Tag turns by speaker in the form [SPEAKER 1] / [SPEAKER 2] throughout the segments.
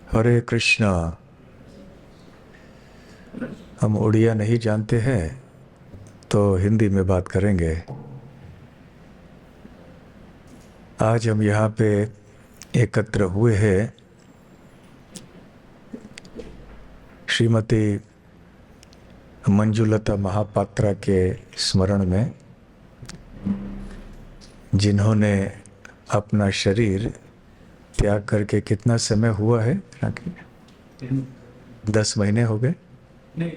[SPEAKER 1] हरे कृष्णा। हम उड़िया नहीं जानते हैं तो हिंदी में बात करेंगे। आज हम यहाँ पे एकत्र हुए हैं श्रीमती मंजुलता महापात्रा के स्मरण में, जिन्होंने अपना शरीर त्याग करके कितना समय हुआ है? 10 महीने हो गए?
[SPEAKER 2] नहीं,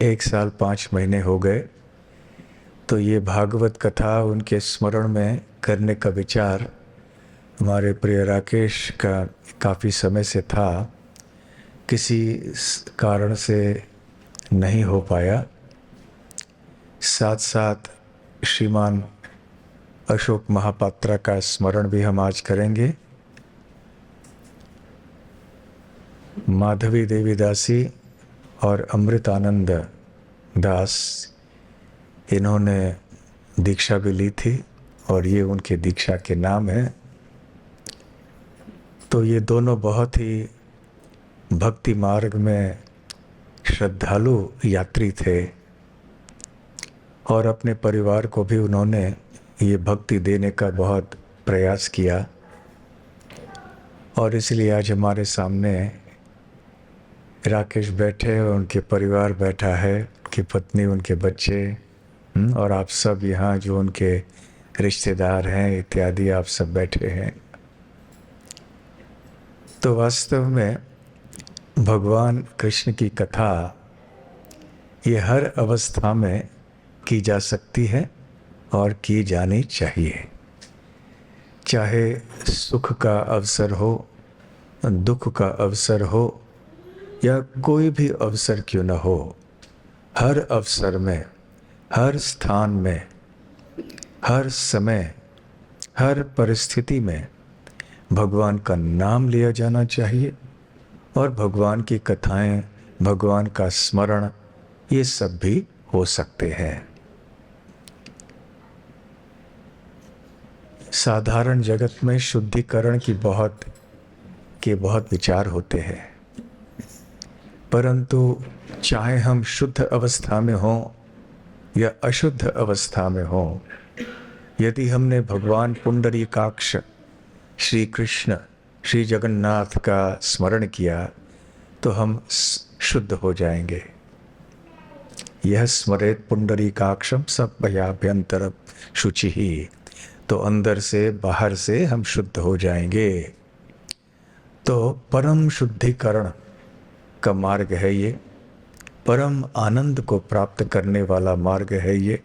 [SPEAKER 1] 1 साल 5 महीने हो गए। तो ये भागवत कथा उनके स्मरण में करने का विचार हमारे प्रिय राकेश का काफ़ी समय से था, किसी कारण से नहीं हो पाया। साथ साथ श्रीमान अशोक महापात्रा का स्मरण भी हम आज करेंगे। माधवी देवी दासी और अमृतानंद दास, इन्होंने दीक्षा भी ली थी और ये उनके दीक्षा के नाम है। तो ये दोनों बहुत ही भक्ति मार्ग में श्रद्धालु यात्री थे और अपने परिवार को भी उन्होंने ये भक्ति देने का बहुत प्रयास किया। और इसलिए आज हमारे सामने राकेश बैठे और उनके परिवार बैठा है, उनकी पत्नी, उनके बच्चे और आप सब यहाँ जो उनके रिश्तेदार हैं इत्यादि, आप सब बैठे हैं। तो वास्तव में भगवान कृष्ण की कथा ये हर अवस्था में की जा सकती है और की जानी चाहिए। चाहे सुख का अवसर हो, दुख का अवसर हो या कोई भी अवसर क्यों न हो, हर अवसर में, हर स्थान में, हर समय, हर परिस्थिति में भगवान का नाम लिया जाना चाहिए और भगवान की कथाएं, भगवान का स्मरण, ये सब भी हो सकते हैं। साधारण जगत में शुद्धिकरण की बहुत विचार होते हैं, परंतु चाहे हम शुद्ध अवस्था में हों या अशुद्ध अवस्था में हों, यदि हमने भगवान पुंडरीकाक्ष श्री कृष्ण, श्री जगन्नाथ का स्मरण किया तो हम शुद्ध हो जाएंगे। यह स्मरेत पुंडरीकाक्षम सब भयाभ्यंतर शुचि ही, तो अंदर से बाहर से हम शुद्ध हो जाएंगे। तो परम शुद्धिकरण का मार्ग है ये, परम आनंद को प्राप्त करने वाला मार्ग है ये,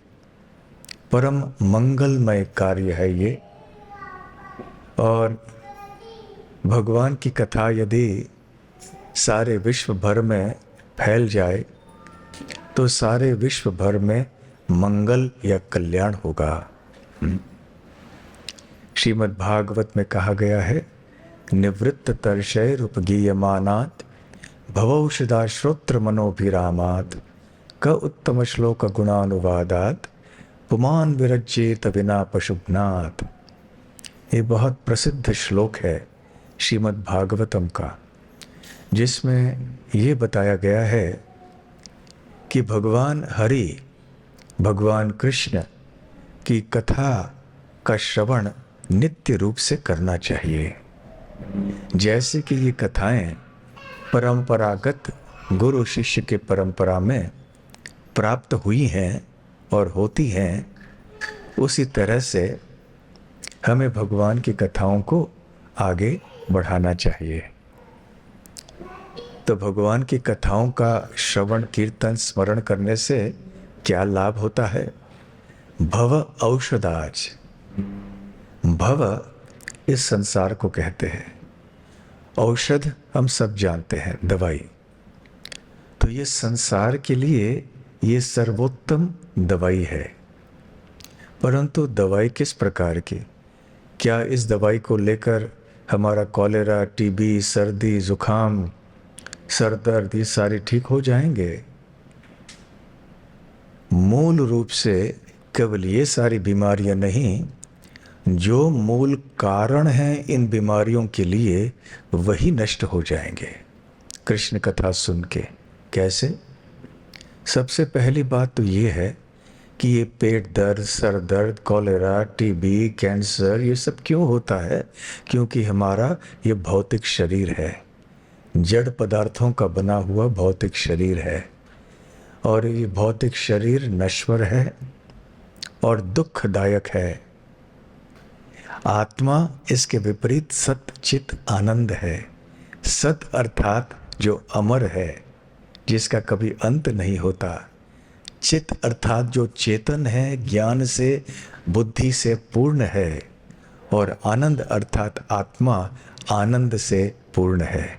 [SPEAKER 1] परम मंगलमय कार्य है ये। और भगवान की कथा यदि सारे विश्व भर में फैल जाए तो सारे विश्व भर में मंगल या कल्याण होगा। श्रीमद् भागवत में कहा गया है, निवृत्त तर्षय उपगीयमानात् भवौषधा श्रोत्र मनोभिरामात् क उत्तम श्लोक गुणानुवादात् पुमान विरज्येत विना पशुभ्नात्। ये बहुत प्रसिद्ध श्लोक है श्रीमद् भागवतम का, जिसमें ये बताया गया है कि भगवान हरि, भगवान कृष्ण की कथा का श्रवण नित्य रूप से करना चाहिए। जैसे कि ये कथाएं परंपरागत गुरु शिष्य के परंपरा में प्राप्त हुई हैं और होती हैं, उसी तरह से हमें भगवान की कथाओं को आगे बढ़ाना चाहिए। तो भगवान की कथाओं का श्रवण, कीर्तन, स्मरण करने से क्या लाभ होता है? भव औषधाज, भव इस संसार को कहते हैं, औषध हम सब जानते हैं, दवाई। तो ये संसार के लिए ये सर्वोत्तम दवाई है। परंतु दवाई किस प्रकार की? क्या इस दवाई को लेकर हमारा कॉलेरा, टीबी, सर्दी, जुखाम, सर दर्द ये सारे ठीक हो जाएंगे? मूल रूप से केवल ये सारी बीमारियां नहीं, जो मूल कारण हैं इन बीमारियों के लिए वही नष्ट हो जाएंगे कृष्ण कथा सुन के। कैसे? सबसे पहली बात तो ये है कि ये पेट दर्द, सर दर्द, कॉलेरा, टीबी, कैंसर, ये सब क्यों होता है? क्योंकि हमारा ये भौतिक शरीर है, जड़ पदार्थों का बना हुआ भौतिक शरीर है, और ये भौतिक शरीर नश्वर है और दुखदायक है। आत्मा इसके विपरीत सत चित आनंद है। सत अर्थात जो अमर है, जिसका कभी अंत नहीं होता। चित अर्थात जो चेतन है, ज्ञान से, बुद्धि से पूर्ण है। और आनंद अर्थात आत्मा आनंद से पूर्ण है।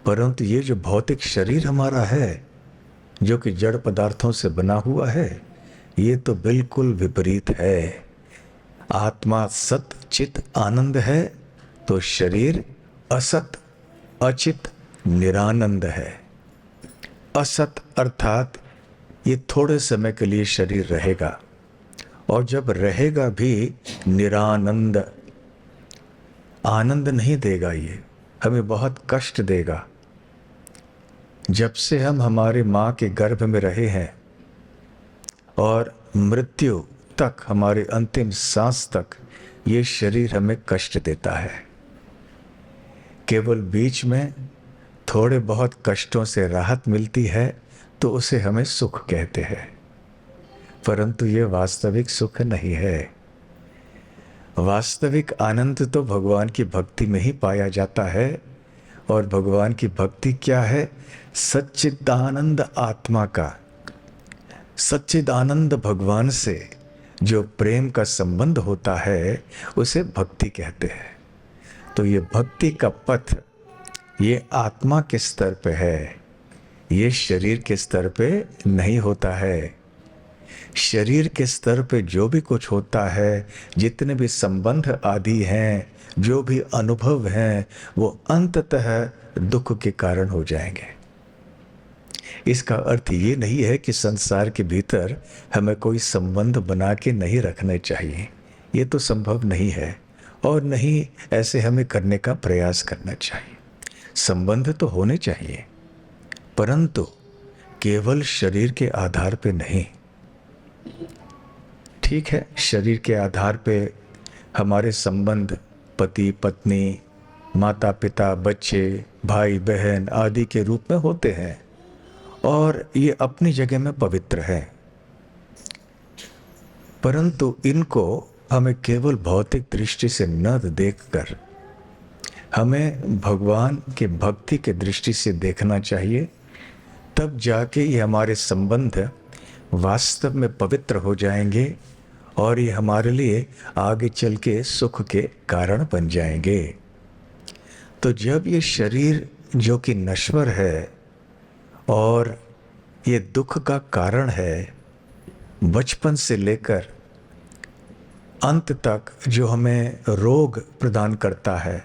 [SPEAKER 1] परंतु ये जो भौतिक शरीर हमारा है, जो कि जड़ पदार्थों से बना हुआ है, ये तो बिल्कुल विपरीत है। आत्मा सत चित आनंद है तो शरीर असत अचित निरानंद है। असत अर्थात ये थोड़े समय के लिए शरीर रहेगा, और जब रहेगा भी निरानंद, आनंद नहीं देगा, ये हमें बहुत कष्ट देगा। जब से हम हमारे माँ के गर्भ में रहे हैं और मृत्यु तक, हमारे अंतिम सांस तक, ये शरीर हमें कष्ट देता है। केवल बीच में थोड़े बहुत कष्टों से राहत मिलती है तो उसे हमें सुख कहते हैं, परंतु ये वास्तविक सुख नहीं है। वास्तविक आनंद तो भगवान की भक्ति में ही पाया जाता है। और भगवान की भक्ति क्या है? सच्चिदानंद आत्मा का, सच्चिदानंद भगवान से जो प्रेम का संबंध होता है उसे भक्ति कहते हैं। तो ये भक्ति का पथ, ये आत्मा के स्तर पे है, ये शरीर के स्तर पे नहीं होता है। शरीर के स्तर पे जो भी कुछ होता है, जितने भी संबंध आदि हैं, जो भी अनुभव हैं, वो अंततः दुख के कारण हो जाएंगे। इसका अर्थ ये नहीं है कि संसार के भीतर हमें कोई संबंध बना के नहीं रखने चाहिए, ये तो संभव नहीं है, और नहीं ऐसे हमें करने का प्रयास करना चाहिए। संबंध तो होने चाहिए, परंतु केवल शरीर के आधार पे नहीं। ठीक है, शरीर के आधार पे हमारे संबंध पति पत्नी, माता पिता, बच्चे, भाई बहन आदि के रूप में होते हैं, और ये अपनी जगह में पवित्र है। परंतु इनको हमें केवल भौतिक दृष्टि से न देखकर हमें भगवान के भक्ति के दृष्टि से देखना चाहिए। तब जाके ये हमारे संबंध वास्तव में पवित्र हो जाएंगे, और ये हमारे लिए आगे चल के सुख के कारण बन जाएंगे। तो जब ये शरीर जो कि नश्वर है और ये दुख का कारण है, बचपन से लेकर अंत तक जो हमें रोग प्रदान करता है,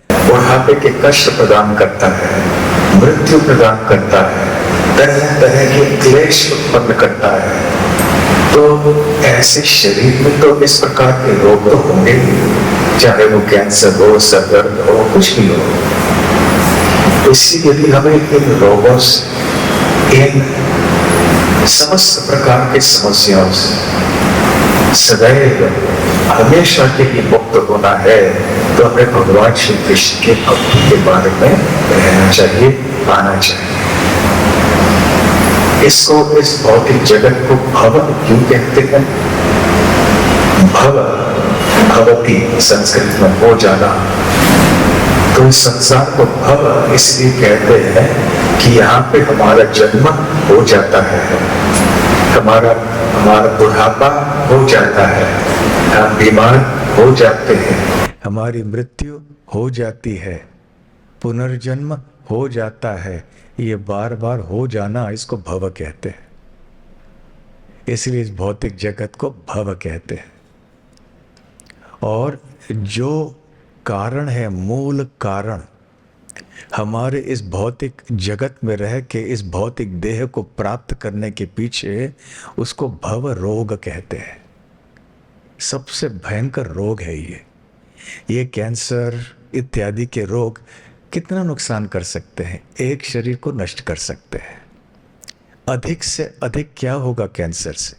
[SPEAKER 1] बुढ़ापे के कष्ट प्रदान करता है, मृत्यु प्रदान करता है, तरह तरह के क्लेश उत्पन्न करता है, तो ऐसे शरीर में तो इस प्रकार के रोग तो होंगे, चाहे वो कैंसर हो, सर दर्द हो, कुछ भी हो। इसीलिए हमें इन रोगों से, इन समस्त प्रकार की समस्याओं से सदैव हमेशा के लिए मुक्त होना है। तो हमें भगवान श्री कृष्ण के भक्ति के बारे में रहना चाहिए, आना चाहिए। इसको, इस भौतिक जगत को भव क्यों कहते हैं? भव, भवती संस्कृत में हो जाना। तो इस संसार को भव इसलिए कहते हैं कि यहाँ पे हमारा जन्म हो जाता है, हमारा बुढ़ापा हो जाता है, हम बीमार हो जाते हैं, हमारी मृत्यु हो जाती है, पुनर्जन्म हो जाता है। ये बार बार हो जाना, इसको भव कहते हैं। इसलिए इस भौतिक जगत को भव कहते हैं। और जो कारण है, मूल कारण, हमारे इस भौतिक जगत में रह के इस भौतिक देह को प्राप्त करने के पीछे, उसको भव रोग कहते हैं। सबसे भयंकर रोग है ये कैंसर इत्यादि के रोग कितना नुकसान कर सकते हैं, एक शरीर को नष्ट कर सकते हैं। अधिक से अधिक क्या होगा कैंसर से।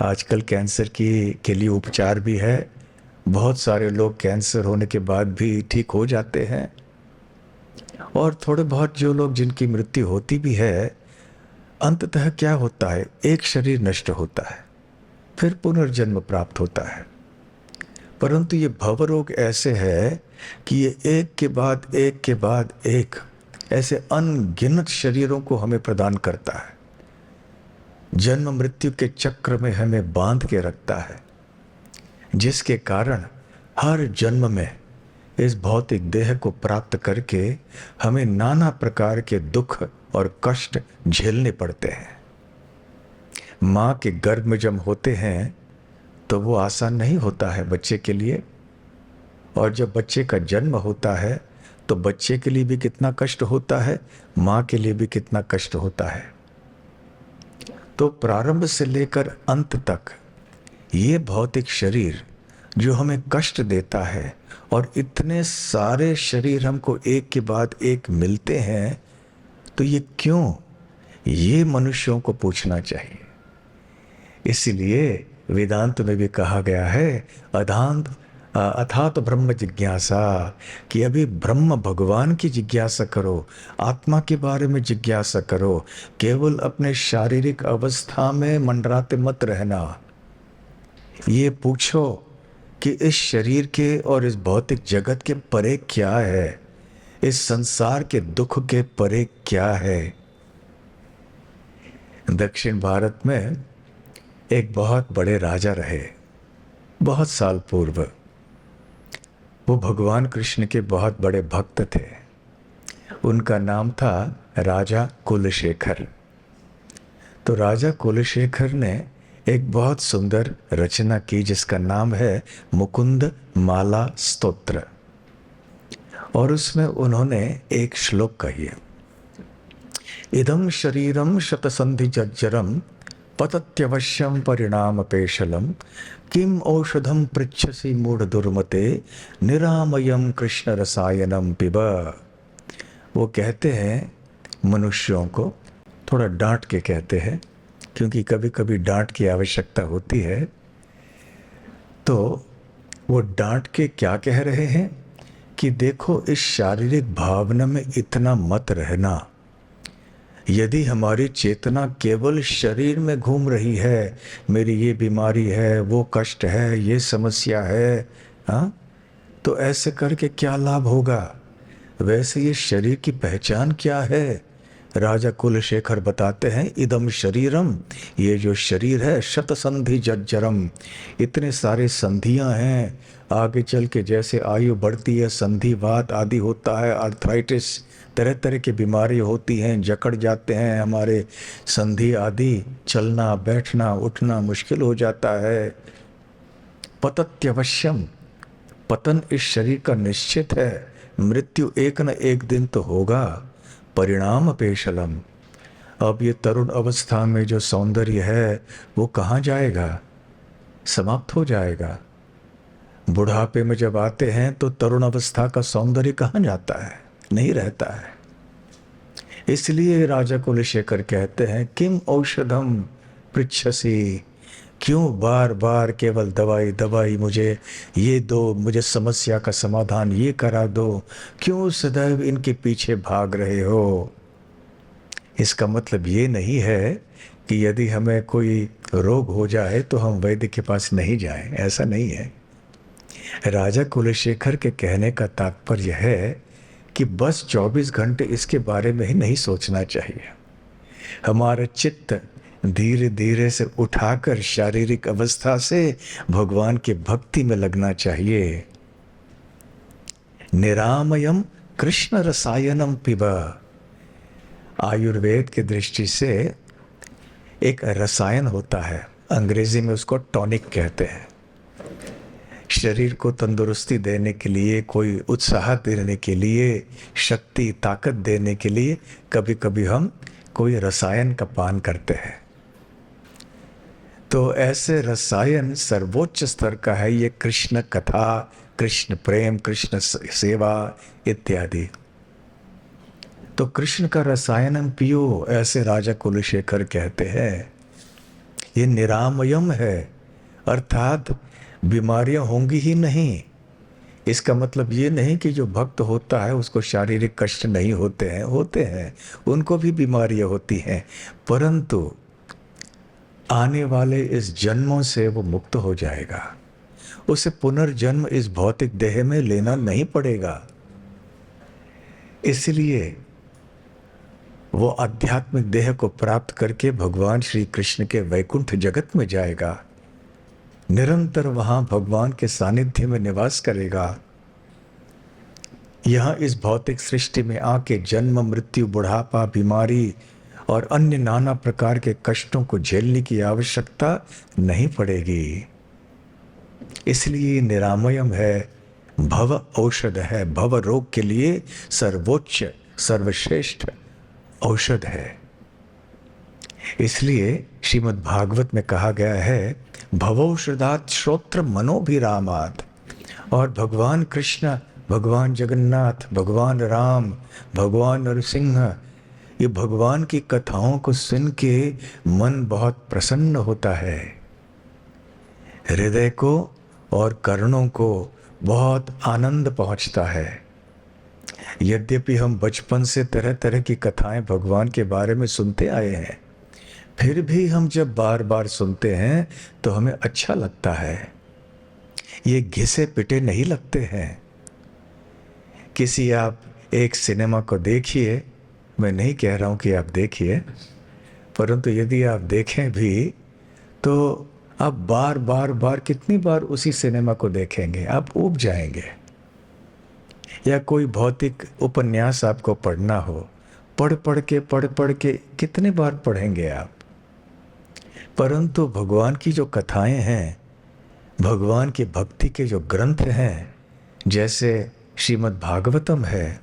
[SPEAKER 1] आजकल कैंसर के लिए उपचार भी है, बहुत सारे लोग कैंसर होने के बाद भी ठीक हो जाते हैं, और थोड़े बहुत जो लोग जिनकी मृत्यु होती भी है, अंततः क्या होता है, एक शरीर नष्ट होता है, फिर पुनर्जन्म प्राप्त होता है। परंतु ये भव रोग ऐसे है कि ये एक के बाद एक के बाद एक ऐसे अनगिनत शरीरों को हमें प्रदान करता है, जन्म मृत्यु के चक्र में हमें बांध के रखता है, जिसके कारण हर जन्म में इस भौतिक देह को प्राप्त करके हमें नाना प्रकार के दुख और कष्ट झेलने पड़ते हैं। माँ के गर्भ में जब होते हैं तो वो आसान नहीं होता है बच्चे के लिए, और जब बच्चे का जन्म होता है तो बच्चे के लिए भी कितना कष्ट होता है, माँ के लिए भी कितना कष्ट होता है। तो प्रारंभ से लेकर अंत तक ये भौतिक शरीर जो हमें कष्ट देता है, और इतने सारे शरीर हमको एक के बाद एक मिलते हैं, तो ये क्यों, ये मनुष्यों को पूछना चाहिए। इसलिए वेदांत में भी कहा गया है अथात ब्रह्म जिज्ञासा, कि अभी ब्रह्म भगवान की जिज्ञासा करो, आत्मा के बारे में जिज्ञासा करो, केवल अपने शारीरिक अवस्था में मंडराते मत रहना। ये पूछो कि इस शरीर के और इस भौतिक जगत के परे क्या है, इस संसार के दुख के परे क्या है। दक्षिण भारत में एक बहुत बड़े राजा रहे, बहुत साल पूर्व। वो भगवान कृष्ण के बहुत बड़े भक्त थे। उनका नाम था राजा कुलशेखर। तो राजा कुलशेखर ने एक बहुत सुंदर रचना की जिसका नाम है मुकुंद माला स्तोत्र, और उसमें उन्होंने एक श्लोक कही है, इदं शरीरम शतसंधि जर्जरम पतत्यवश्यम परिणाम पेशलम किम औषधम पृच्छसि मूढ़ दुर्मते निरामयम कृष्ण रसायनम पिब। वो कहते हैं मनुष्यों को, थोड़ा डांट के कहते हैं क्योंकि कभी कभी डांट की आवश्यकता होती है, तो वो डांट के क्या कह रहे हैं कि देखो इस शारीरिक भावना में इतना मत रहना। यदि हमारी चेतना केवल शरीर में घूम रही है, मेरी ये बीमारी है, वो कष्ट है, ये समस्या है, हाँ, तो ऐसे करके क्या लाभ होगा। वैसे ये शरीर की पहचान क्या है। राजा कुलशेखर बताते हैं, इदम शरीरम, ये जो शरीर है, शतसंधि जर्जरम, इतने सारे संधियां हैं, आगे चल के जैसे आयु बढ़ती है संधिवात आदि होता है, आर्थराइटिस, तरह तरह की बीमारी होती हैं, जकड़ जाते हैं हमारे संधि आदि, चलना बैठना उठना मुश्किल हो जाता है। पतत्यवश्यम, पतन इस शरीर का निश्चित है, मृत्यु एक न एक दिन तो होगा। परिणाम पेशलम, अब ये तरुण अवस्था में जो सौंदर्य है वो कहाँ जाएगा, समाप्त हो जाएगा। बुढ़ापे में जब आते हैं तो तरुण अवस्था का सौंदर्य कहाँ जाता है, नहीं रहता है। इसलिए राजा कुलशेखर कहते हैं, किम औषधम पृच्छसि, क्यों बार बार केवल दवाई दवाई, मुझे ये दो, मुझे समस्या का समाधान ये करा दो, क्यों सदैव इनके पीछे भाग रहे हो। इसका मतलब ये नहीं है कि यदि हमें कोई रोग हो जाए तो हम वैद्य के पास नहीं जाएं, ऐसा नहीं है। राजा कुलशेखर के कहने का तात्पर्य है कि बस 24 घंटे इसके बारे में ही नहीं सोचना चाहिए। हमारा चित्त धीरे धीरे से उठाकर शारीरिक अवस्था से भगवान के भक्ति में लगना चाहिए। निरामयम कृष्ण रसायनम पिब, आयुर्वेद की दृष्टि से एक रसायन होता है, अंग्रेजी में उसको टॉनिक कहते हैं। शरीर को तंदुरुस्ती देने के लिए, कोई उत्साह देने के लिए, शक्ति ताकत देने के लिए कभी कभी हम कोई रसायन का पान करते हैं। तो ऐसे रसायन सर्वोच्च स्तर का है ये कृष्ण कथा, कृष्ण प्रेम, कृष्ण सेवा इत्यादि। तो कृष्ण का रसायनम पियो, ऐसे राजा कुलशेखर कहते हैं। ये निरामयम है, अर्थात बीमारियां होंगी ही नहीं। इसका मतलब ये नहीं कि जो भक्त होता है उसको शारीरिक कष्ट नहीं होते हैं, होते हैं, उनको भी बीमारियां होती हैं, परंतु आने वाले इस जन्मों से वो मुक्त हो जाएगा। उसे पुनर्जन्म इस भौतिक देह में लेना नहीं पड़ेगा। इसलिए वो आध्यात्मिक देह को प्राप्त करके भगवान श्री कृष्ण के वैकुंठ जगत में जाएगा, निरंतर वहां भगवान के सानिध्य में निवास करेगा। यहां इस भौतिक सृष्टि में आके जन्म, मृत्यु, बुढ़ापा, बीमारी और अन्य नाना प्रकार के कष्टों को झेलने की आवश्यकता नहीं पड़ेगी। इसलिए निरामयम है, भव औषध है, भव रोग के लिए सर्वोच्च सर्वश्रेष्ठ औषध है। इसलिए श्रीमद् भागवत में कहा गया है, भवौषधात् श्रोत्र मनोभिरामात्। और भगवान कृष्ण, भगवान जगन्नाथ, भगवान राम, भगवान नरसिंह, ये भगवान की कथाओं को सुन के मन बहुत प्रसन्न होता है, हृदय को और कर्णों को बहुत आनंद पहुंचता है। यद्यपि हम बचपन से तरह तरह की कथाएं भगवान के बारे में सुनते आए हैं, फिर भी हम जब बार बार सुनते हैं तो हमें अच्छा लगता है। ये घिसे पिटे नहीं लगते हैं। किसी आप एक सिनेमा को देखिए, मैं नहीं कह रहा हूं कि आप देखिए, परंतु यदि आप देखें भी तो आप बार बार बार कितनी बार उसी सिनेमा को देखेंगे, आप ऊब जाएंगे। या कोई भौतिक उपन्यास आपको पढ़ना हो, पढ़ पढ़ के कितने बार पढ़ेंगे आप। परंतु भगवान की जो कथाएं हैं, भगवान की भक्ति के जो ग्रंथ हैं, जैसे श्रीमद् भागवतम है,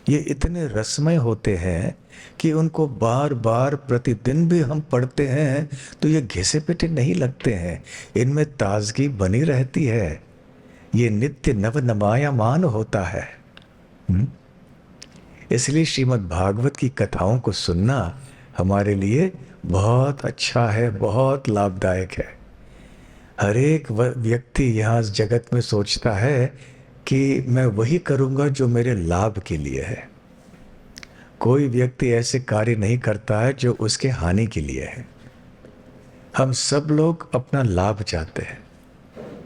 [SPEAKER 1] ये इतने रसमय होते हैं कि उनको बार बार प्रतिदिन भी हम पढ़ते हैं तो ये घिसे पिटे नहीं लगते हैं, इनमें ताजगी बनी रहती है, ये नित्य नवनमायमान होता है। इसलिए श्रीमद् भागवत की कथाओं को सुनना हमारे लिए बहुत अच्छा है, बहुत लाभदायक है। हर एक व्यक्ति यहाँ जगत में सोचता है कि मैं वही करूँगा जो मेरे लाभ के लिए है। कोई व्यक्ति ऐसे कार्य नहीं करता है जो उसके हानि के लिए है। हम सब लोग अपना लाभ चाहते हैं।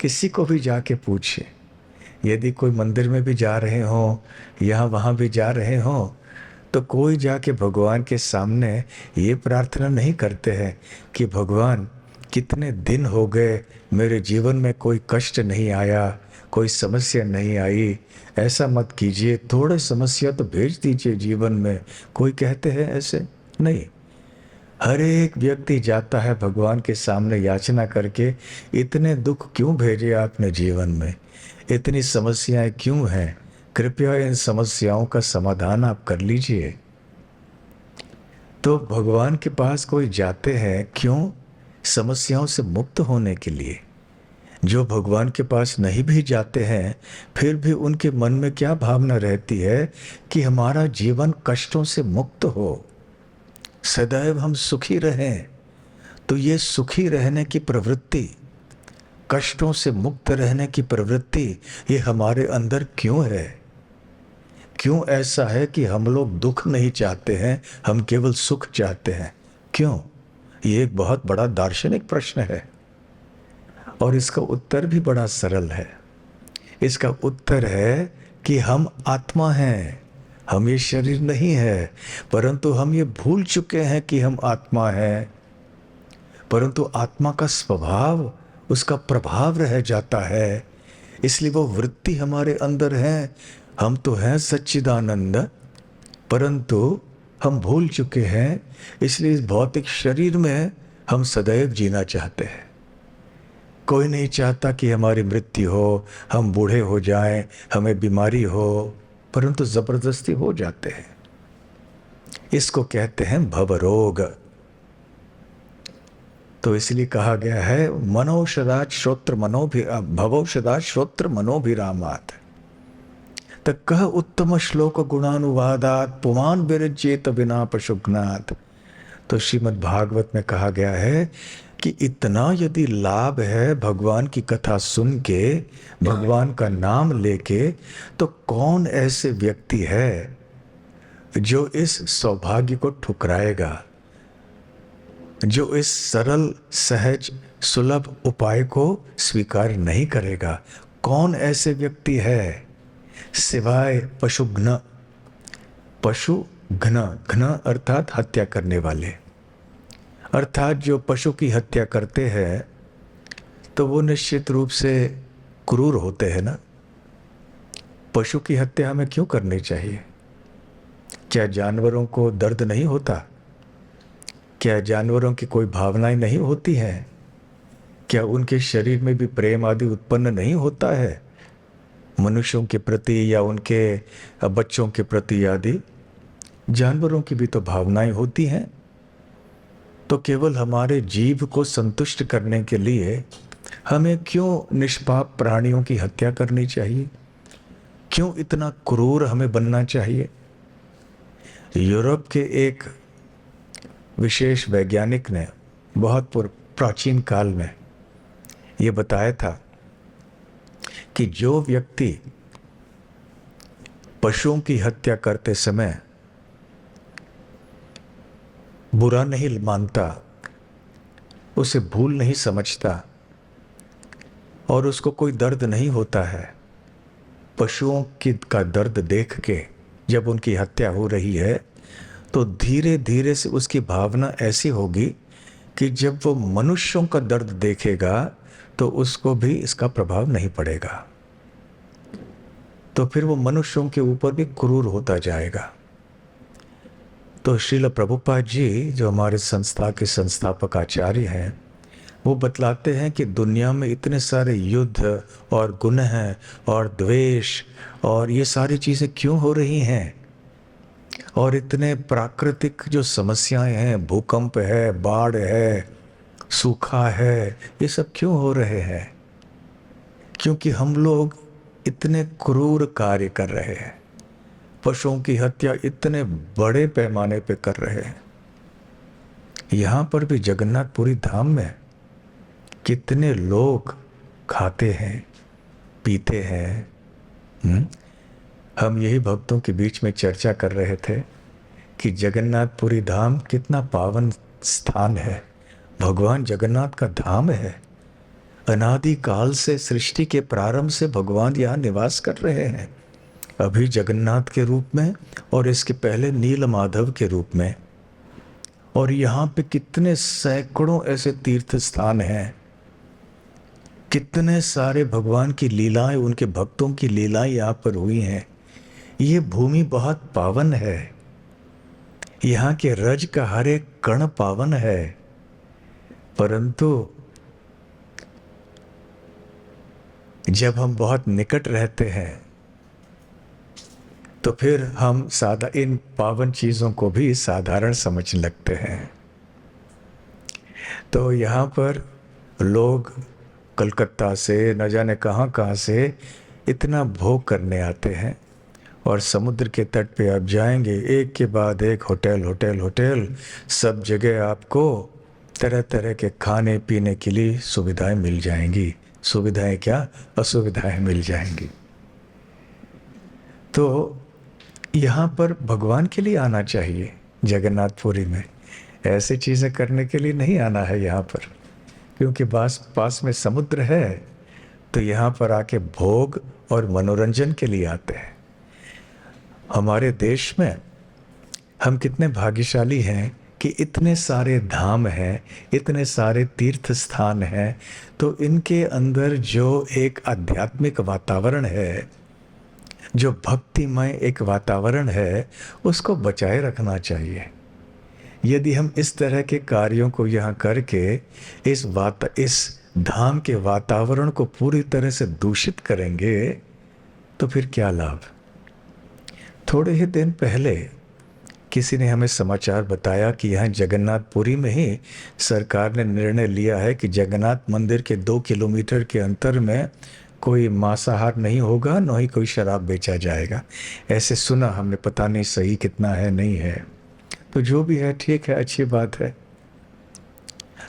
[SPEAKER 1] किसी को भी जाके पूछिए, यदि कोई मंदिर में भी जा रहे हों, यहाँ वहाँ भी जा रहे हों, तो कोई जाके भगवान के सामने ये प्रार्थना नहीं करते हैं कि भगवान कितने दिन हो गए मेरे जीवन में कोई कष्ट नहीं आया, कोई समस्या नहीं आई, ऐसा मत कीजिए, थोड़े समस्या तो भेज दीजिए जीवन में। कोई कहते हैं ऐसे? नहीं। हर एक व्यक्ति जाता है भगवान के सामने याचना करके, इतने दुख क्यों भेजे आपने जीवन में, इतनी समस्याएं क्यों हैं, कृपया इन समस्याओं का समाधान आप कर लीजिए। तो भगवान के पास कोई जाते हैं क्यों? समस्याओं से मुक्त होने के लिए। जो भगवान के पास नहीं भी जाते हैं, फिर भी उनके मन में क्या भावना रहती है कि हमारा जीवन कष्टों से मुक्त हो, सदैव हम सुखी रहें। तो ये सुखी रहने की प्रवृत्ति, कष्टों से मुक्त रहने की प्रवृत्ति, ये हमारे अंदर क्यों है? क्यों ऐसा है कि हम लोग दुख नहीं चाहते हैं, हम केवल सुख चाहते हैं? क्यों? ये एक बहुत बड़ा दार्शनिक प्रश्न है और इसका उत्तर भी बड़ा सरल है। इसका उत्तर है कि हम आत्मा हैं, हम ये शरीर नहीं है, परंतु हम ये भूल चुके हैं कि हम आत्मा हैं। परंतु आत्मा का स्वभाव, उसका प्रभाव रह जाता है, इसलिए वो वृत्ति हमारे अंदर है। हम तो हैं सच्चिदानंद, परंतु हम भूल चुके हैं, इसलिए इस भौतिक शरीर में हम सदैव जीना चाहते हैं। कोई नहीं चाहता कि हमारी मृत्यु हो, हम बूढ़े हो जाएं, हमें बीमारी हो, परंतु जबरदस्ती हो जाते हैं। इसको कहते हैं भवरोग। तो इसलिए कहा गया है मनोषदात श्रोत्र मनोभि भवौषदात श्रोत्र मनोभिरामात तक्कह उत्तम श्लोक गुणानुवादात पुमान विरजेत बिना पशुघ्नात। तो श्रीमद् भागवत में कहा गया है कि इतना यदि लाभ है भगवान की कथा सुन के, भगवान का नाम लेके, तो कौन ऐसे व्यक्ति है जो इस सौभाग्य को ठुकराएगा, जो इस सरल सहज सुलभ उपाय को स्वीकार नहीं करेगा। कौन ऐसे व्यक्ति है सिवाय पशुघ्न। पशुघ्न, घ्न अर्थात हत्या करने वाले, अर्थात जो पशु की हत्या करते हैं तो वो निश्चित रूप से क्रूर होते हैं ना। पशु की हत्या हमें क्यों करनी चाहिए? क्या जानवरों को दर्द नहीं होता? क्या जानवरों की कोई भावनाएं नहीं होती हैं? क्या उनके शरीर में भी प्रेम आदि उत्पन्न नहीं होता है मनुष्यों के प्रति या उनके बच्चों के प्रति आदि? जानवरों की भी तो भावनाएं होती हैं। तो केवल हमारे जीव को संतुष्ट करने के लिए हमें क्यों निष्पाप प्राणियों की हत्या करनी चाहिए? क्यों इतना क्रूर हमें बनना चाहिए? यूरोप के एक विशेष वैज्ञानिक ने बहुत प्राचीन काल में ये बताया था कि जो व्यक्ति पशुओं की हत्या करते समय बुरा नहीं मानता, उसे भूल नहीं समझता और उसको कोई दर्द नहीं होता है, पशुओं की का दर्द देख के जब उनकी हत्या हो रही है तो धीरे धीरे से उसकी भावना ऐसी होगी कि जब वो मनुष्यों का दर्द देखेगा तो उसको भी इसका प्रभाव नहीं पड़ेगा, तो फिर वो मनुष्यों के ऊपर भी क्रूर होता जाएगा। तो श्रील प्रभुपाद जी जो हमारे संस्था के संस्थापक आचार्य हैं, वो बतलाते हैं कि दुनिया में इतने सारे युद्ध और गुनाह और द्वेष और ये सारी चीज़ें क्यों हो रही हैं, और इतने प्राकृतिक जो समस्याएं हैं, भूकंप है, बाढ़ है, सूखा है, ये सब क्यों हो रहे हैं? क्योंकि हम लोग इतने क्रूर कार्य कर रहे हैं, पशुओं की हत्या इतने बड़े पैमाने पे कर रहे हैं। यहाँ पर भी जगन्नाथपुरी धाम में कितने लोग खाते हैं पीते हैं। हम यही भक्तों के बीच में चर्चा कर रहे थे कि जगन्नाथपुरी धाम कितना पावन स्थान है। भगवान जगन्नाथ का धाम है। अनादि काल से, सृष्टि के प्रारंभ से भगवान यहाँ निवास कर रहे हैं, अभी जगन्नाथ के रूप में और इसके पहले नील माधव के रूप में। और यहाँ पे कितने सैकड़ों ऐसे तीर्थ स्थान हैं, कितने सारे भगवान की लीलाएं, उनके भक्तों की लीलाएं यहाँ पर हुई हैं। ये भूमि बहुत पावन है, यहाँ के रज का हर एक कण पावन है। परंतु जब हम बहुत निकट रहते हैं तो फिर हम इन पावन चीज़ों को भी साधारण समझने लगते हैं। तो यहाँ पर लोग कलकत्ता से न जाने कहाँ कहाँ से इतना भोग करने आते हैं, और समुद्र के तट पे आप जाएंगे, एक के बाद एक होटल होटल होटल, सब जगह आपको तरह तरह के खाने पीने के लिए सुविधाएं मिल जाएंगी। सुविधाएं क्या, असुविधाएं मिल जाएंगी। तो यहाँ पर भगवान के लिए आना चाहिए। जगन्नाथपुरी में ऐसी चीज़ें करने के लिए नहीं आना है यहाँ पर, क्योंकि पास में समुद्र है, तो यहाँ पर आके भोग और मनोरंजन के लिए आते हैं। हमारे देश में हम कितने भाग्यशाली हैं कि इतने सारे धाम हैं, इतने सारे तीर्थ स्थान हैं, तो इनके अंदर जो एक आध्यात्मिक वातावरण है, जो भक्तिमय एक वातावरण है, उसको बचाए रखना चाहिए। यदि हम इस तरह के कार्यों को यहाँ करके इस धाम के वातावरण को पूरी तरह से दूषित करेंगे तो फिर क्या लाभ। थोड़े ही दिन पहले किसी ने हमें समाचार बताया कि यहाँ जगन्नाथपुरी में ही सरकार ने निर्णय लिया है कि जगन्नाथ मंदिर के 2 किलोमीटर के अंतर में कोई मांसाहार नहीं होगा, न ही कोई शराब बेचा जाएगा। ऐसे सुना हमने, पता नहीं सही कितना है नहीं है। तो जो भी है ठीक है, अच्छी बात है।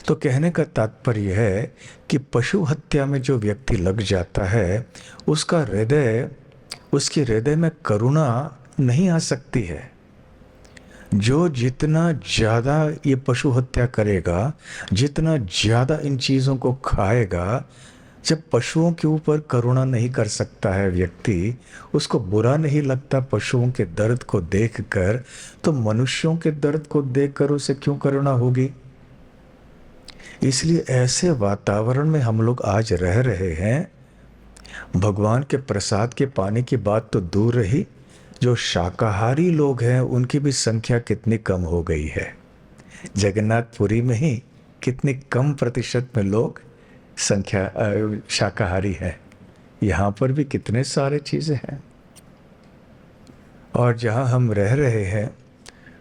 [SPEAKER 1] तो कहने का तात्पर्य है कि पशु हत्या में जो व्यक्ति लग जाता है, उसके हृदय में करुणा नहीं आ सकती है। जो जितना ज़्यादा ये पशु हत्या करेगा, जितना ज़्यादा इन चीज़ों को खाएगा, जब पशुओं के ऊपर करुणा नहीं कर सकता है व्यक्ति, उसको बुरा नहीं लगता पशुओं के दर्द को देखकर, तो मनुष्यों के दर्द को देखकर उसे क्यों करुणा होगी? इसलिए ऐसे वातावरण में हम लोग आज रह रहे हैं। भगवान के प्रसाद के पाने की बात तो दूर रही, जो शाकाहारी लोग हैं उनकी भी संख्या कितनी कम हो गई है। जगन्नाथपुरी में ही कितनी कम प्रतिशत में लोग संख्या शाकाहारी है। यहाँ पर भी कितने सारे चीज़ें हैं। और जहाँ हम रह रहे हैं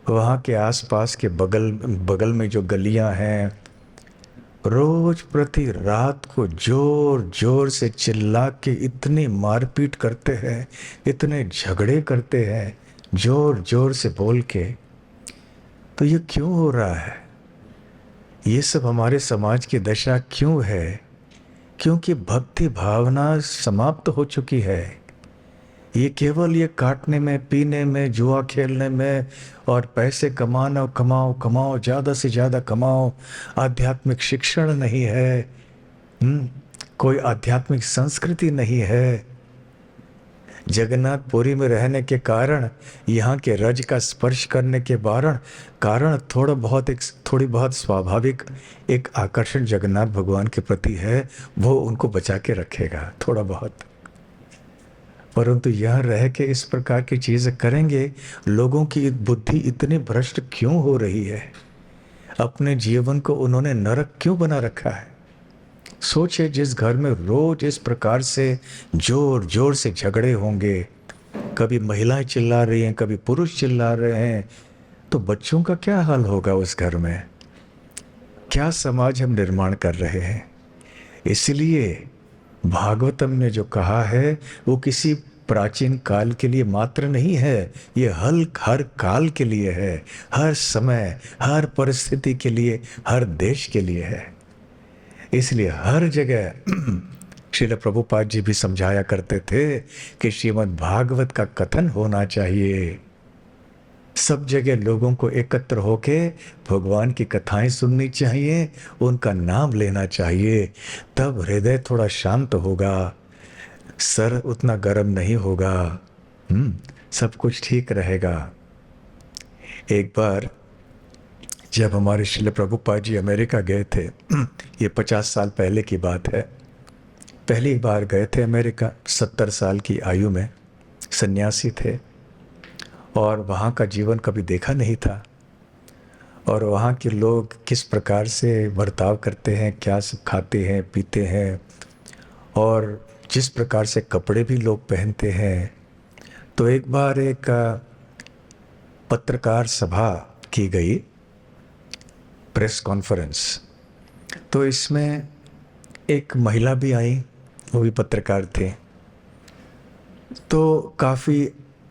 [SPEAKER 1] वहाँ के आसपास के बगल में जो गलियाँ हैं, रोज प्रति रात को जोर जोर से चिल्ला के इतनी मारपीट करते हैं, इतने झगड़े करते हैं जोर जोर से बोल के। तो ये क्यों हो रहा है? ये सब हमारे समाज की दशा क्यों है? क्योंकि भक्ति भावना समाप्त हो चुकी है। ये केवल ये काटने में, पीने में, जुआ खेलने में और पैसे कमाओ कमाओ कमाओ, ज़्यादा से ज़्यादा कमाओ। आध्यात्मिक शिक्षण नहीं है, कोई आध्यात्मिक संस्कृति नहीं है। जगन्नाथपुरी में रहने के कारण, यहाँ के रज का स्पर्श करने के कारण थोड़ी बहुत स्वाभाविक एक आकर्षण जगन्नाथ भगवान के प्रति है, वो उनको बचा के रखेगा थोड़ा बहुत। परंतु यह रह के इस प्रकार की चीज़ें करेंगे, लोगों की बुद्धि इतनी भ्रष्ट क्यों हो रही है? अपने जीवन को उन्होंने नरक क्यों बना रखा है? सोचे, जिस घर में रोज इस प्रकार से जोर जोर से झगड़े होंगे, कभी महिलाएं चिल्ला रही हैं, कभी पुरुष चिल्ला रहे हैं, तो बच्चों का क्या हाल होगा उस घर में? क्या समाज हम निर्माण कर रहे हैं? इसलिए भागवतम ने जो कहा है वो किसी प्राचीन काल के लिए मात्र नहीं है, ये हर काल के लिए है, हर समय, हर परिस्थिति के लिए, हर देश के लिए है। इसलिए हर जगह श्रील प्रभुपाद जी भी समझाया करते थे कि श्रीमद् भागवत का कथन होना चाहिए। सब जगह लोगों को एकत्र होके भगवान की कथाएं सुननी चाहिए, उनका नाम लेना चाहिए, तब हृदय थोड़ा शांत होगा, सर उतना गर्म नहीं होगा, सब कुछ ठीक रहेगा। एक बार जब हमारे श्रील प्रभुपाद जी अमेरिका गए थे, ये 50 साल पहले की बात है, पहली बार गए थे अमेरिका, 70 साल की आयु में, सन्यासी थे और वहाँ का जीवन कभी देखा नहीं था, और वहाँ के लोग किस प्रकार से बर्ताव करते हैं, क्या सब खाते हैं पीते हैं, और जिस प्रकार से कपड़े भी लोग पहनते हैं। तो एक बार एक पत्रकार सभा की गई, प्रेस कॉन्फ्रेंस, तो इसमें एक महिला भी आई, वो भी पत्रकार थे। तो काफ़ी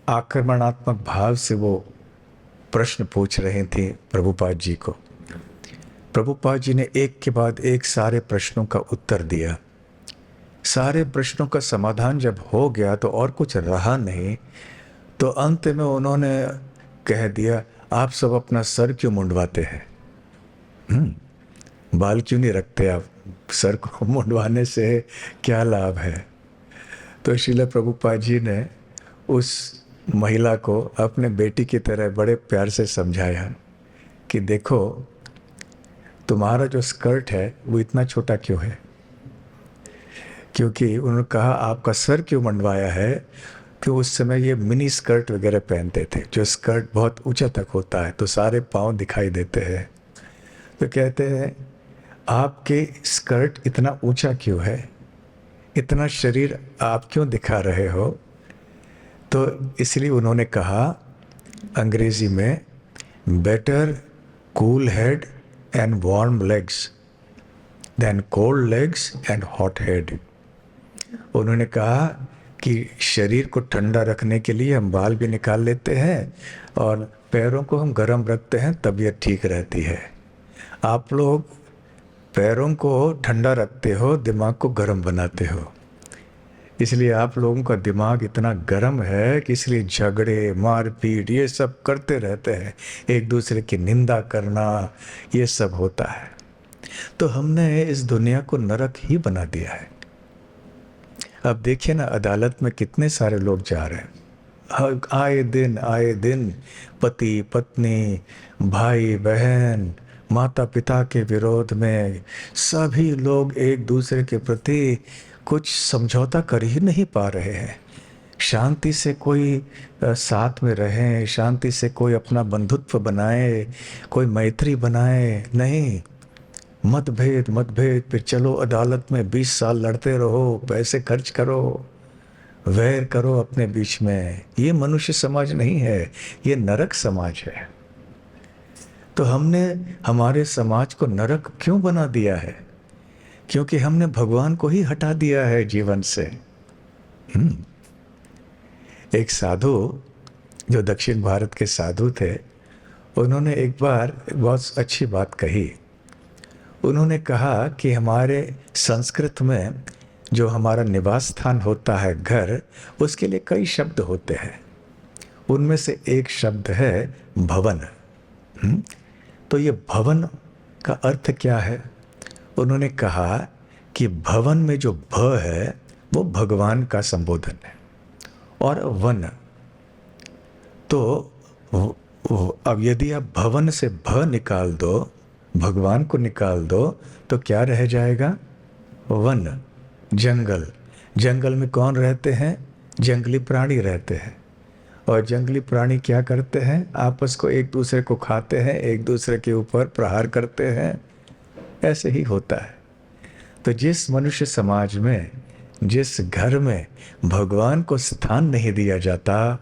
[SPEAKER 1] आक्रमणात्मक भाव से वो प्रश्न पूछ रहे थे प्रभुपाद जी को। प्रभुपाद जी ने एक के बाद एक सारे प्रश्नों का उत्तर दिया। सारे प्रश्नों का समाधान जब हो गया तो और कुछ रहा नहीं, तो अंत में उन्होंने कह दिया, आप सब अपना सर क्यों मुंडवाते हैं? बाल क्यों नहीं रखते आप? सर को मुंडवाने से क्या लाभ है? तो श्रील प्रभुपाद जी ने उस महिला को अपने बेटी की तरह बड़े प्यार से समझाया कि देखो, तुम्हारा जो स्कर्ट है वो इतना छोटा क्यों है? क्योंकि उन्होंने कहा आपका सर क्यों मंडवाया है, कि उस समय ये मिनी स्कर्ट वगैरह पहनते थे, जो स्कर्ट बहुत ऊंचा तक होता है तो सारे पाँव दिखाई देते हैं। तो कहते हैं आपके स्कर्ट इतना ऊंचा क्यों है, इतना शरीर आप क्यों दिखा रहे हो? तो इसलिए उन्होंने कहा अंग्रेजी में better cool head and warm legs than cold legs and hot head. उन्होंने कहा कि शरीर को ठंडा रखने के लिए हम बाल भी निकाल लेते हैं और पैरों को हम गर्म रखते हैं, तबीयत ठीक रहती है। आप लोग पैरों को ठंडा रखते हो, दिमाग को गर्म बनाते हो, इसलिए आप लोगों का दिमाग इतना गर्म है कि इसलिए झगड़े मारपीट ये सब करते रहते हैं, एक दूसरे की निंदा करना ये सब होता है। तो हमने इस दुनिया को नरक ही बना दिया है। अब देखिए ना, अदालत में कितने सारे लोग जा रहे हैं, आए दिन पति पत्नी, भाई बहन, माता पिता के विरोध में सभी लोग एक दूसरे के प्रति कुछ समझौता कर ही नहीं पा रहे हैं। शांति से कोई साथ में रहें, शांति से कोई अपना बंधुत्व बनाए, कोई मैत्री बनाए, नहीं, मतभेद, फिर चलो अदालत में 20 साल लड़ते रहो, पैसे खर्च करो, वैर करो अपने बीच में। ये मनुष्य समाज नहीं है, ये नरक समाज है। तो हमने हमारे समाज को नरक क्यों बना दिया है? क्योंकि हमने भगवान को ही हटा दिया है जीवन से। एक साधु, जो दक्षिण भारत के साधु थे, उन्होंने एक बार बहुत अच्छी बात कही। उन्होंने कहा कि हमारे संस्कृत में जो हमारा निवास स्थान होता है, घर, उसके लिए कई शब्द होते हैं। उनमें से एक शब्द है भवन। तो ये भवन का अर्थ क्या है? उन्होंने कहा कि भवन में जो भ है वो भगवान का संबोधन है, और वन, तो अब यदि आप भवन से भ निकाल दो, भगवान को निकाल दो, तो क्या रह जाएगा? वन, जंगल। जंगल में कौन रहते हैं? जंगली प्राणी रहते हैं। और जंगली प्राणी क्या करते हैं? आपस को एक दूसरे को खाते हैं, एक दूसरे के ऊपर प्रहार करते हैं। ऐसे ही होता है। तो जिस मनुष्य समाज में, जिस घर में भगवान को स्थान नहीं दिया जाता,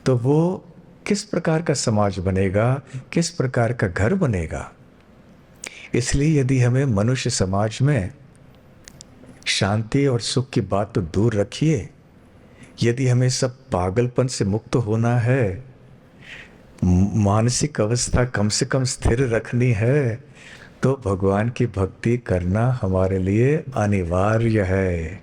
[SPEAKER 1] तो वो किस प्रकार का समाज बनेगा, किस प्रकार का घर बनेगा? इसलिए यदि हमें मनुष्य समाज में शांति और सुख की बात तो दूर रखिए, यदि हमें सब पागलपन से मुक्त होना है, मानसिक अवस्था कम से कम स्थिर रखनी है, तो भगवान की भक्ति करना हमारे लिए अनिवार्य है।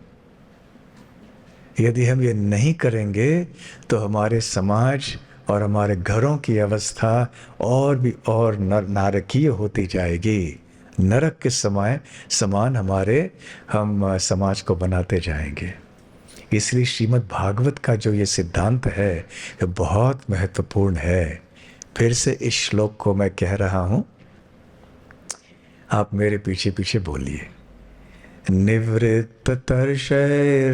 [SPEAKER 1] यदि हम ये नहीं करेंगे तो हमारे समाज और हमारे घरों की अवस्था और भी और नारकीय होती जाएगी। नरक के समान हम समाज को बनाते जाएंगे। इसलिए श्रीमद् भागवत का जो ये सिद्धांत है, ये बहुत महत्वपूर्ण है। फिर से इस श्लोक को मैं कह रहा हूँ, आप मेरे पीछे पीछे बोलिए। निवृत्त तर्षैरुपगीयमानात्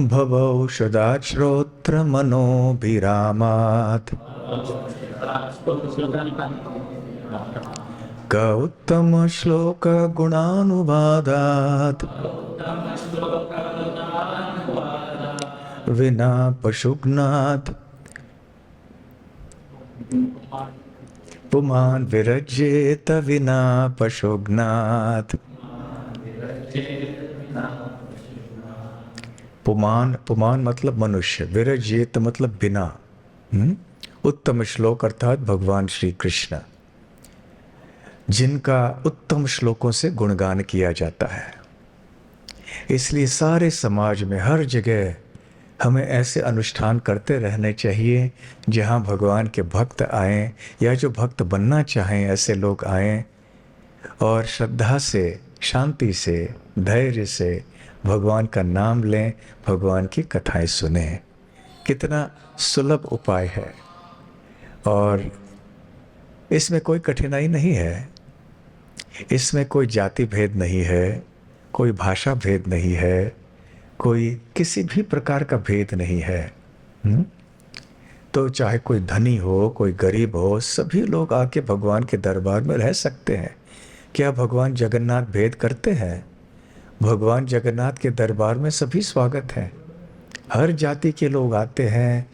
[SPEAKER 1] भवौषधात् श्रोत्रमनोभिरामात् क उत्तम श्लोक गुणानुवादात् विना पशुघ्नात् पुमान् विरज्येत विना पशुघ्नात्। पुमान मतलब मनुष्य, विरज्येत मतलब बिना। उत्तम श्लोक अर्थात भगवान श्री कृष्ण, जिनका उत्तम श्लोकों से गुणगान किया जाता है। इसलिए सारे समाज में हर जगह हमें ऐसे अनुष्ठान करते रहने चाहिए जहाँ भगवान के भक्त आएं, या जो भक्त बनना चाहें ऐसे लोग आएं, और श्रद्धा से, शांति से, धैर्य से भगवान का नाम लें, भगवान की कथाएं सुने। कितना सुलभ उपाय है, और इसमें कोई कठिनाई नहीं है, इसमें कोई जाति भेद नहीं है, कोई भाषा भेद नहीं है, कोई किसी भी प्रकार का भेद नहीं है। तो चाहे कोई धनी हो, कोई गरीब हो, सभी लोग आके भगवान के दरबार में रह सकते हैं। क्या भगवान जगन्नाथ भेद करते हैं? भगवान जगन्नाथ के दरबार में सभी स्वागत है। हर जाति के लोग आते हैं,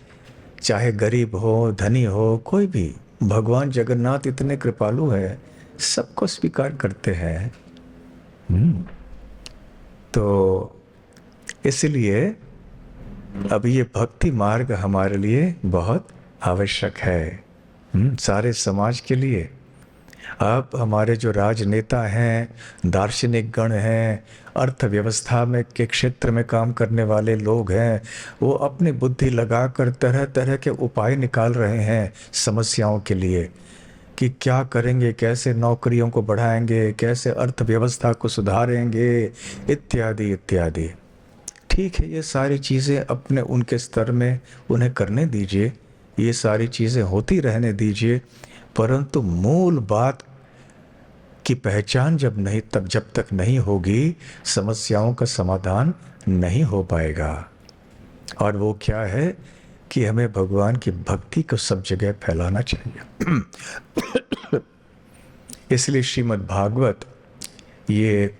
[SPEAKER 1] चाहे गरीब हो धनी हो कोई भी। भगवान जगन्नाथ इतने कृपालु है, सबको स्वीकार करते हैं। तो इसलिए अब ये भक्ति मार्ग हमारे लिए बहुत आवश्यक है, सारे समाज के लिए। अब हमारे जो राजनेता हैं, दार्शनिक गण हैं, अर्थव्यवस्था में के क्षेत्र में काम करने वाले लोग हैं, वो अपनी बुद्धि लगाकर तरह तरह के उपाय निकाल रहे हैं समस्याओं के लिए कि क्या करेंगे, कैसे नौकरियों को बढ़ाएंगे, कैसे अर्थव्यवस्था को सुधारेंगे, इत्यादि इत्यादि। ठीक है, ये सारी चीज़ें अपने उनके स्तर में उन्हें करने दीजिए, ये सारी चीज़ें होती रहने दीजिए, परंतु मूल बात की पहचान जब तक नहीं होगी, समस्याओं का समाधान नहीं हो पाएगा। और वो क्या है कि हमें भगवान की भक्ति को सब जगह फैलाना चाहिए। इसलिए श्रीमद् भागवत ये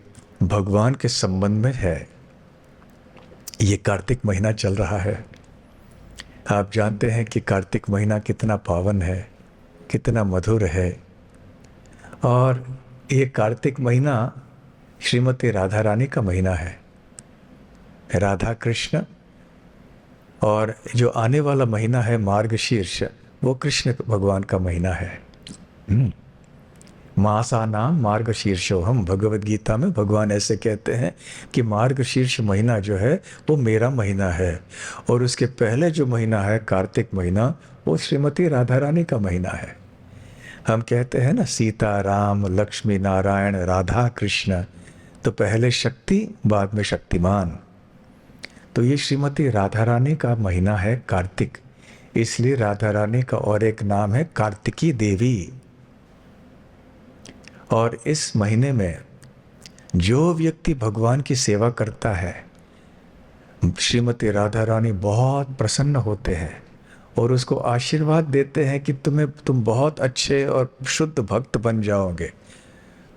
[SPEAKER 1] भगवान के संबंध में है। ये कार्तिक महीना चल रहा है। आप जानते हैं कि कार्तिक महीना कितना पावन है, कितना मधुर है। और ये कार्तिक महीना श्रीमती राधा रानी का महीना है, राधा कृष्ण। और जो आने वाला महीना है मार्गशीर्ष, वो कृष्ण भगवान का महीना है। मासानाम मार्गशीर्षोहम, भगवद गीता में भगवान ऐसे कहते हैं कि मार्गशीर्ष महीना जो है वो मेरा महीना है, और उसके पहले जो महीना है कार्तिक महीना, वो श्रीमती राधा रानी का महीना है। हम कहते हैं ना, सीता राम लक्ष्मी नारायण राधा कृष्ण, तो पहले शक्ति बाद में शक्तिमान। तो ये श्रीमती राधा रानी का महीना है कार्तिक, इसलिए राधा रानी का और एक नाम है कार्तिकी देवी। और इस महीने में जो व्यक्ति भगवान की सेवा करता है, श्रीमती राधा रानी बहुत प्रसन्न होते हैं और उसको आशीर्वाद देते हैं कि तुम बहुत अच्छे और शुद्ध भक्त बन जाओगे,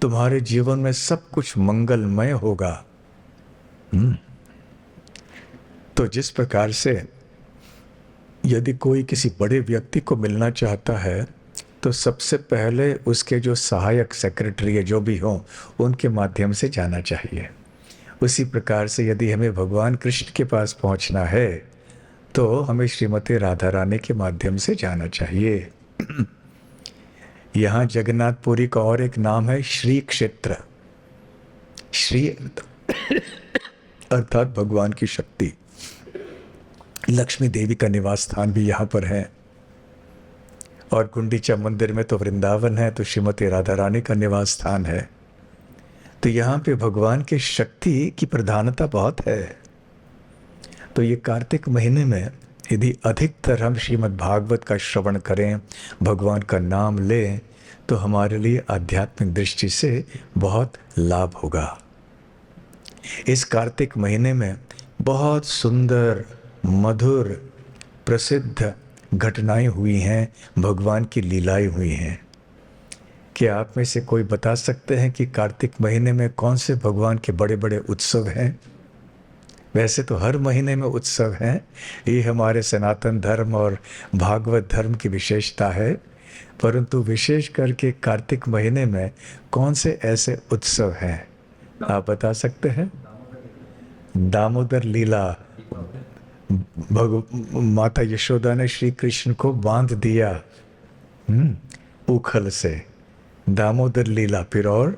[SPEAKER 1] तुम्हारे जीवन में सब कुछ मंगलमय होगा। तो जिस प्रकार से यदि कोई किसी बड़े व्यक्ति को मिलना चाहता है, तो सबसे पहले उसके जो सहायक सेक्रेटरी है जो भी हो, उनके माध्यम से जाना चाहिए। उसी प्रकार से यदि हमें भगवान कृष्ण के पास पहुंचना है, तो हमें श्रीमती राधा रानी के माध्यम से जाना चाहिए। यहाँ जगन्नाथपुरी का और एक नाम है श्री क्षेत्र। श्री अर्थात भगवान की शक्ति। लक्ष्मी देवी का निवास स्थान भी यहाँ पर है, और गुंडीचा मंदिर में तो वृंदावन है, तो श्रीमती राधा रानी का निवास स्थान है। तो यहाँ पे भगवान की शक्ति की प्रधानता बहुत है। तो ये कार्तिक महीने में यदि अधिकतर हम श्रीमद् भागवत का श्रवण करें, भगवान का नाम लें, तो हमारे लिए आध्यात्मिक दृष्टि से बहुत लाभ होगा। इस कार्तिक महीने में बहुत सुंदर मधुर प्रसिद्ध घटनाएं हुई हैं, भगवान की लीलाएं हुई हैं। क्या आप में से कोई बता सकते हैं कि कार्तिक महीने में कौन से भगवान के बड़े बड़े उत्सव हैं? वैसे तो हर महीने में उत्सव हैं, ये हमारे सनातन धर्म और भागवत धर्म की विशेषता है, परंतु विशेष करके कार्तिक महीने में कौन से ऐसे उत्सव हैं, आप बता सकते हैं? दामोदर लीला। माता यशोदा ने श्री कृष्ण को बांध दिया उखल से, दामोदर लीला। फिर और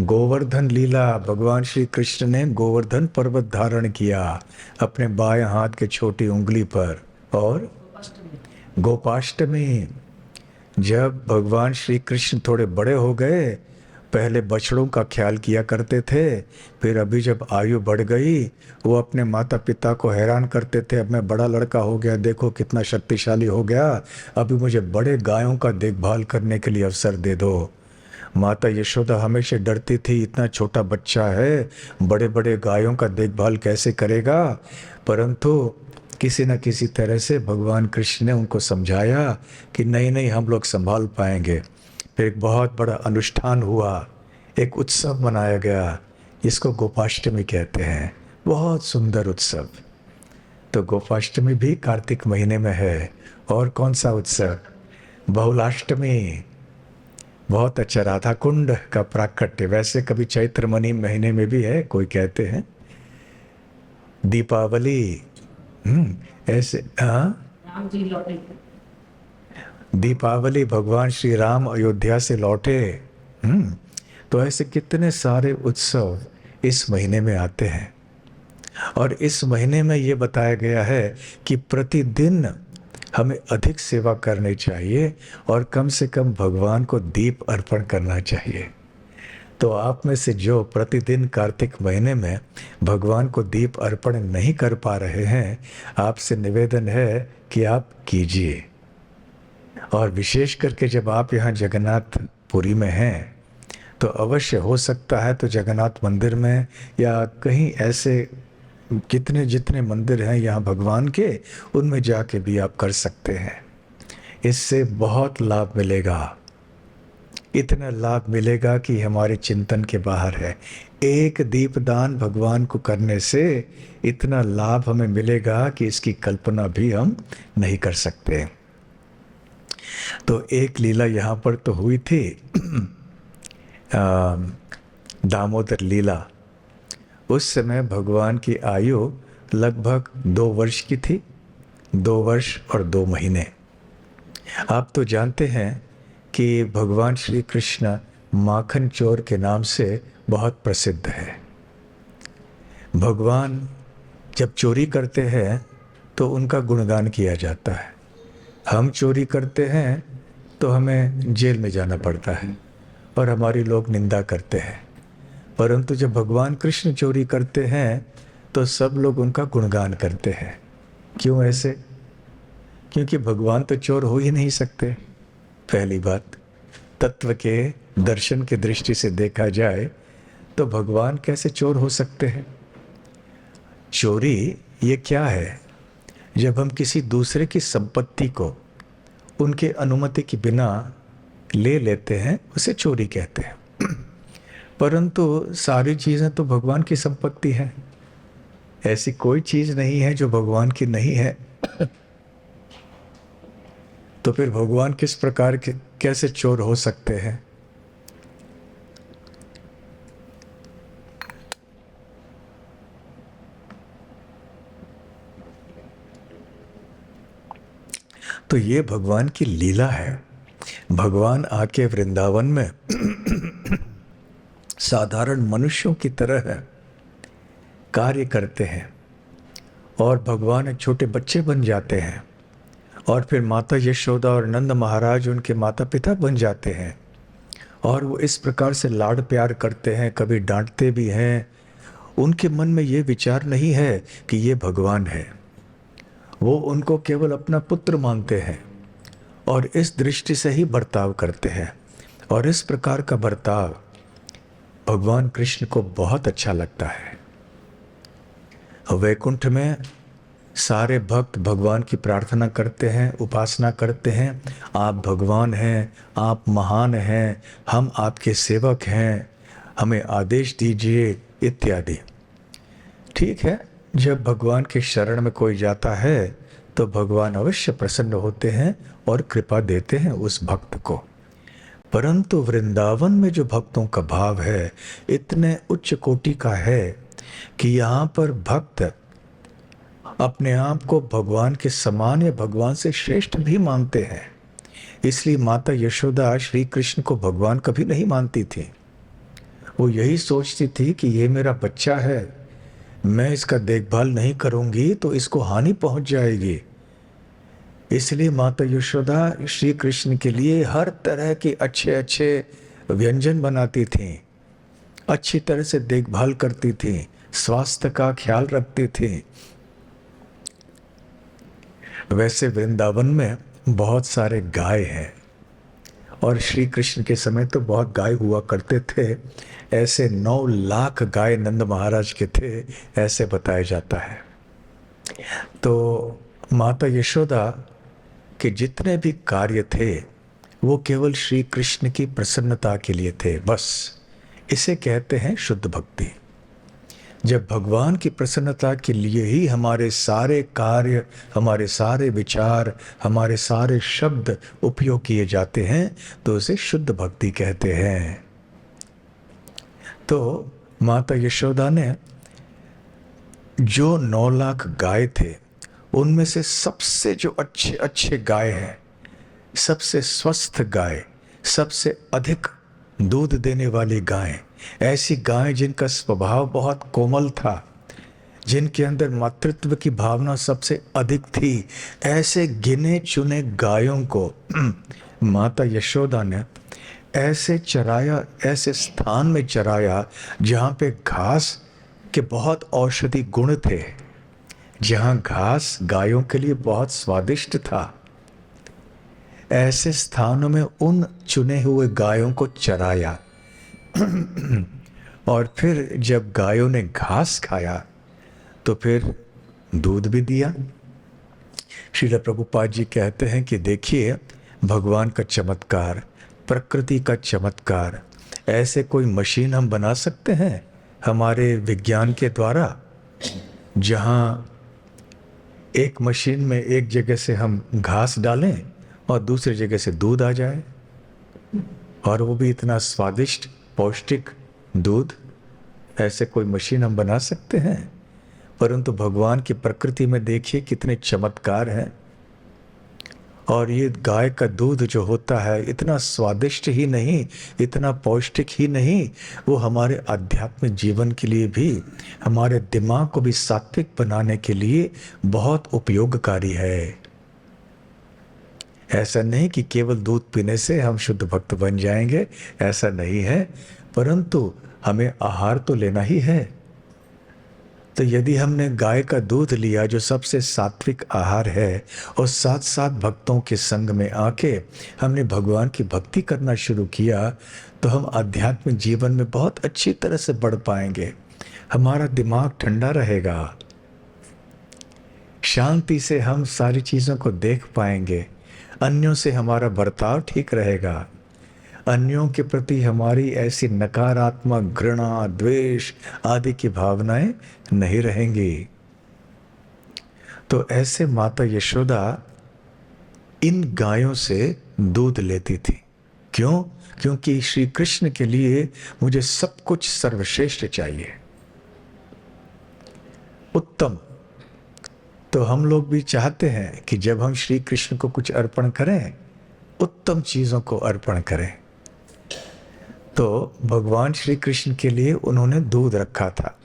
[SPEAKER 1] गोवर्धन लीला, भगवान श्री कृष्ण ने गोवर्धन पर्वत धारण किया अपने बाएं हाथ के छोटी उंगली पर। और गोपाष्टमी, जब भगवान श्री कृष्ण थोड़े बड़े हो गए, पहले बछड़ों का ख्याल किया करते थे, फिर अभी जब आयु बढ़ गई, वो अपने माता पिता को हैरान करते थे, अब मैं बड़ा लड़का हो गया, देखो कितना शक्तिशाली हो गया, अभी मुझे बड़े गायों का देखभाल करने के लिए अवसर दे दो। माता यशोदा हमेशा डरती थी, इतना छोटा बच्चा है, बड़े बड़े गायों का देखभाल कैसे करेगा। परंतु किसी न किसी तरह से भगवान कृष्ण ने उनको समझाया कि नहीं नहीं, हम लोग संभाल पाएंगे। फिर एक बहुत बड़ा अनुष्ठान हुआ, एक उत्सव मनाया गया, इसको गोपाष्टमी कहते हैं। बहुत सुंदर उत्सव। तो गोपाष्टमी भी कार्तिक महीने में है। और कौन सा उत्सव? बहुलाष्टमी। बहुत अच्छा, राधा कुंड का प्राकट्य। वैसे कभी चैत्र महीने में भी है, कोई कहते हैं। दीपावली। ऐसे, हाँ,
[SPEAKER 2] राम जी लौटे।
[SPEAKER 1] दीपावली, भगवान श्री राम अयोध्या से लौटे। तो ऐसे कितने सारे उत्सव इस महीने में आते हैं। और इस महीने में ये बताया गया है कि प्रतिदिन हमें अधिक सेवा करनी चाहिए और कम से कम भगवान को दीप अर्पण करना चाहिए। तो आप में से जो प्रतिदिन कार्तिक महीने में भगवान को दीप अर्पण नहीं कर पा रहे हैं, आपसे निवेदन है कि आप कीजिए। और विशेष करके जब आप यहाँ जगन्नाथपुरी में हैं तो अवश्य, हो सकता है तो जगन्नाथ मंदिर में या कहीं ऐसे कितने जितने मंदिर हैं यहाँ भगवान के, उनमें जाके भी आप कर सकते हैं। इससे बहुत लाभ मिलेगा। इतना लाभ मिलेगा कि हमारे चिंतन के बाहर है। एक दीपदान भगवान को करने से इतना लाभ हमें मिलेगा कि इसकी कल्पना भी हम नहीं कर सकते। तो एक लीला यहाँ पर तो हुई थी, दामोदर लीला। उस समय भगवान की आयु लगभग 2 वर्ष की थी, 2 वर्ष और 2 महीने। आप तो जानते हैं कि भगवान श्री कृष्ण माखन चोर के नाम से बहुत प्रसिद्ध है। भगवान जब चोरी करते हैं तो उनका गुणगान किया जाता है। हम चोरी करते हैं तो हमें जेल में जाना पड़ता है और हमारी लोग निंदा करते हैं। परंतु जब भगवान कृष्ण चोरी करते हैं तो सब लोग उनका गुणगान करते हैं। क्यों ऐसे? क्योंकि भगवान तो चोर हो ही नहीं सकते। पहली बात, तत्व के दर्शन की दृष्टि से देखा जाए तो भगवान कैसे चोर हो सकते हैं? चोरी ये क्या है? जब हम किसी दूसरे की संपत्ति को उनके अनुमति के बिना ले लेते हैं, उसे चोरी कहते हैं। परंतु सारी चीज़ें तो भगवान की संपत्ति है। ऐसी कोई चीज़ नहीं है जो भगवान की नहीं है। तो फिर भगवान किस प्रकार के कैसे चोर हो सकते हैं? तो ये भगवान की लीला है। भगवान आके वृंदावन में साधारण मनुष्यों की तरह कार्य करते हैं और भगवान एक छोटे बच्चे बन जाते हैं और फिर माता यशोदा और नंद महाराज उनके माता पिता बन जाते हैं और वो इस प्रकार से लाड प्यार करते हैं, कभी डांटते भी हैं। उनके मन में ये विचार नहीं है कि ये भगवान है। वो उनको केवल अपना पुत्र मानते हैं और इस दृष्टि से ही बर्ताव करते हैं। और इस प्रकार का बर्ताव भगवान कृष्ण को बहुत अच्छा लगता है। वैकुंठ में सारे भक्त भगवान की प्रार्थना करते हैं, उपासना करते हैं, आप भगवान हैं, आप महान हैं, हम आपके सेवक हैं, हमें आदेश दीजिए इत्यादि। ठीक है, जब भगवान के शरण में कोई जाता है तो भगवान अवश्य प्रसन्न होते हैं और कृपा देते हैं उस भक्त को। परंतु वृंदावन में जो भक्तों का भाव है इतने उच्च कोटि का है कि यहाँ पर भक्त अपने आप को भगवान के समान या भगवान से श्रेष्ठ भी मानते हैं। इसलिए माता यशोदा श्री कृष्ण को भगवान कभी नहीं मानती थी। वो यही सोचती थी कि ये मेरा बच्चा है, मैं इसका देखभाल नहीं करूंगी तो इसको हानि पहुंच जाएगी। इसलिए माता यशोदा श्री कृष्ण के लिए हर तरह के अच्छे अच्छे व्यंजन बनाती थीं, अच्छी तरह से देखभाल करती थीं, स्वास्थ्य का ख्याल रखती थीं। वैसे वृंदावन में बहुत सारे गाय हैं और श्री कृष्ण के समय तो बहुत गाय हुआ करते थे। ऐसे 9 लाख गाय नंद महाराज के थे, ऐसे बताया जाता है। तो माता यशोदा के जितने भी कार्य थे वो केवल श्री कृष्ण की प्रसन्नता के लिए थे, बस। इसे कहते हैं शुद्ध भक्ति। जब भगवान की प्रसन्नता के लिए ही हमारे सारे कार्य, हमारे सारे विचार, हमारे सारे शब्द उपयोग किए जाते हैं तो उसे शुद्ध भक्ति कहते हैं। तो माता यशोदा ने जो 9 लाख गाय थे उनमें से सबसे जो अच्छे अच्छे गाय हैं, सबसे स्वस्थ गाय, सबसे अधिक दूध देने वाली गाय, ऐसी गाय जिनका स्वभाव बहुत कोमल था, जिनके अंदर मातृत्व की भावना सबसे अधिक थी, ऐसे गिने चुने गायों को माता यशोदा ने ऐसे चराया, ऐसे स्थान में चराया जहाँ पे घास के बहुत औषधि गुण थे, जहाँ घास गायों के लिए बहुत स्वादिष्ट था। ऐसे स्थानों में उन चुने हुए गायों को चराया और फिर जब गायों ने घास खाया तो फिर दूध भी दिया। श्रील प्रभुपाद जी कहते हैं कि देखिए भगवान का चमत्कार, प्रकृति का चमत्कार। ऐसे कोई मशीन हम बना सकते हैं हमारे विज्ञान के द्वारा, जहाँ एक मशीन में एक जगह से हम घास डालें और दूसरी जगह से दूध आ जाए, और वो भी इतना स्वादिष्ट पौष्टिक दूध। ऐसे कोई मशीन हम बना सकते हैं? परंतु भगवान की प्रकृति में देखिए कितने चमत्कार हैं। और ये गाय का दूध जो होता है इतना स्वादिष्ट ही नहीं, इतना पौष्टिक ही नहीं, वो हमारे आध्यात्मिक जीवन के लिए भी, हमारे दिमाग को भी सात्विक बनाने के लिए बहुत उपयोगकारी है। ऐसा नहीं कि केवल दूध पीने से हम शुद्ध भक्त बन जाएंगे, ऐसा नहीं है, परंतु हमें आहार तो लेना ही है। तो यदि हमने गाय का दूध लिया जो सबसे सात्विक आहार है, और साथ साथ भक्तों के संग में आके हमने भगवान की भक्ति करना शुरू किया, तो हम आध्यात्मिक जीवन में बहुत अच्छी तरह से बढ़ पाएंगे। हमारा दिमाग ठंडा रहेगा, शांति से हम सारी चीज़ों को देख पाएंगे, अन्यों से हमारा बर्ताव ठीक रहेगा, अन्यों के प्रति हमारी ऐसी नकारात्मक घृणा, द्वेष आदि की भावनाएं नहीं रहेंगी। तो ऐसे माता यशोदा इन गायों से दूध लेती थी। क्यों? क्योंकि श्री कृष्ण के लिए मुझे सब कुछ सर्वश्रेष्ठ चाहिए, उत्तम। तो हम लोग भी चाहते हैं कि जब हम श्री कृष्ण को कुछ अर्पण करें, उत्तम चीज़ों को अर्पण करें। तो भगवान श्री कृष्ण के लिए उन्होंने दूध रखा था,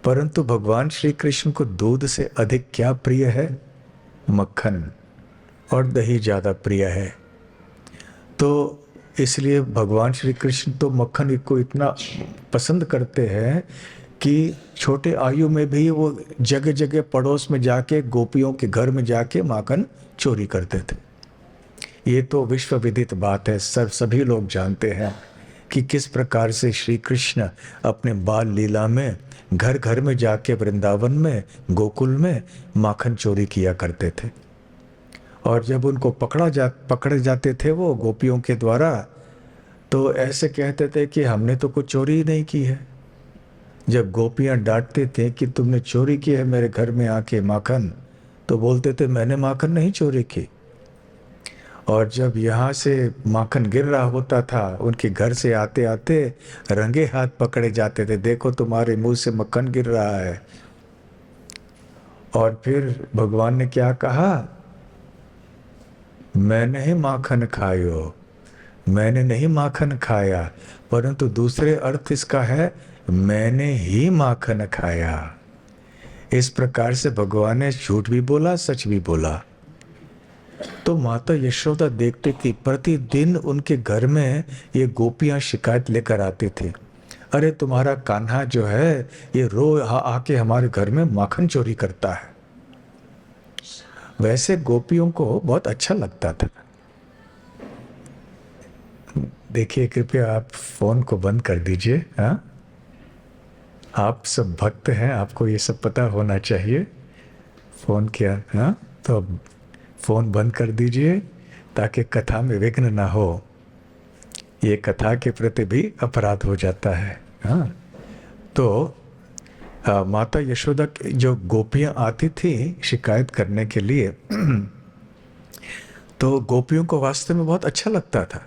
[SPEAKER 1] परंतु भगवान श्री कृष्ण को दूध से अधिक क्या प्रिय है? मक्खन और दही ज़्यादा प्रिय है। तो इसलिए भगवान श्री कृष्ण तो मक्खन को इतना पसंद करते हैं कि छोटे आयु में भी वो जगह जगह पड़ोस में जाके, गोपियों के घर में जाके माखन चोरी करते थे। ये तो विश्व विदित बात है, सभी लोग जानते हैं कि किस प्रकार से श्री कृष्ण अपने बाल लीला में घर घर में जाके, वृंदावन में, गोकुल में माखन चोरी किया करते थे। और जब उनको पकड़े जाते थे वो गोपियों के द्वारा, तो ऐसे कहते थे कि हमने तो कुछ चोरी ही नहीं की है। जब गोपियां डांटते थे कि तुमने चोरी की है मेरे घर में आके माखन, तो बोलते थे मैंने माखन नहीं चोरी की। और जब यहाँ से माखन गिर रहा होता था, उनके घर से आते आते रंगे हाथ पकड़े जाते थे, देखो तुम्हारे मुंह से मक्खन गिर रहा है। और फिर भगवान ने क्या कहा? मैंने ही माखन खायो, मैंने नहीं माखन खाया, परंतु दूसरे अर्थ इसका है मैंने ही माखन खाया। इस प्रकार से भगवान ने झूठ भी बोला, सच भी बोला। तो माता यशोदा देखती थी, प्रतिदिन उनके घर में ये गोपियां शिकायत लेकर आती थी, अरे तुम्हारा कान्हा जो है ये रोज आके हमारे घर में माखन चोरी करता है। वैसे गोपियों को बहुत अच्छा लगता था। देखिए कृपया आप फोन को बंद कर दीजिए। हाँ, आप सब भक्त हैं, आपको ये सब पता होना चाहिए। फोन क्या? हाँ, तो फोन बंद कर दीजिए ताकि कथा में विघ्न ना हो। ये कथा के प्रति भी अपराध हो जाता है। हाँ, तो माता यशोदा की जो गोपियाँ आती थी शिकायत करने के लिए, तो गोपियों को वास्तव में बहुत अच्छा लगता था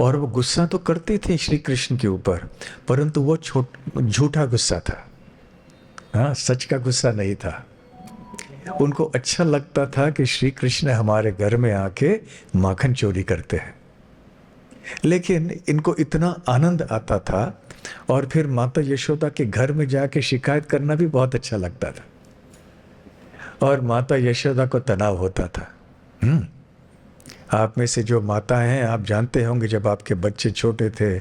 [SPEAKER 1] और वो गुस्सा तो करती थी श्री कृष्ण के ऊपर, परंतु वो झूठा गुस्सा था। हाँ, सच का गुस्सा नहीं था। उनको अच्छा लगता था कि श्री कृष्ण हमारे घर में आके माखन चोरी करते हैं, लेकिन इनको इतना आनंद आता था और फिर माता यशोदा के घर में जाके शिकायत करना भी बहुत अच्छा लगता था और माता यशोदा को तनाव होता था। आप में से जो माता हैं, आप जानते होंगे जब आपके बच्चे छोटे थे,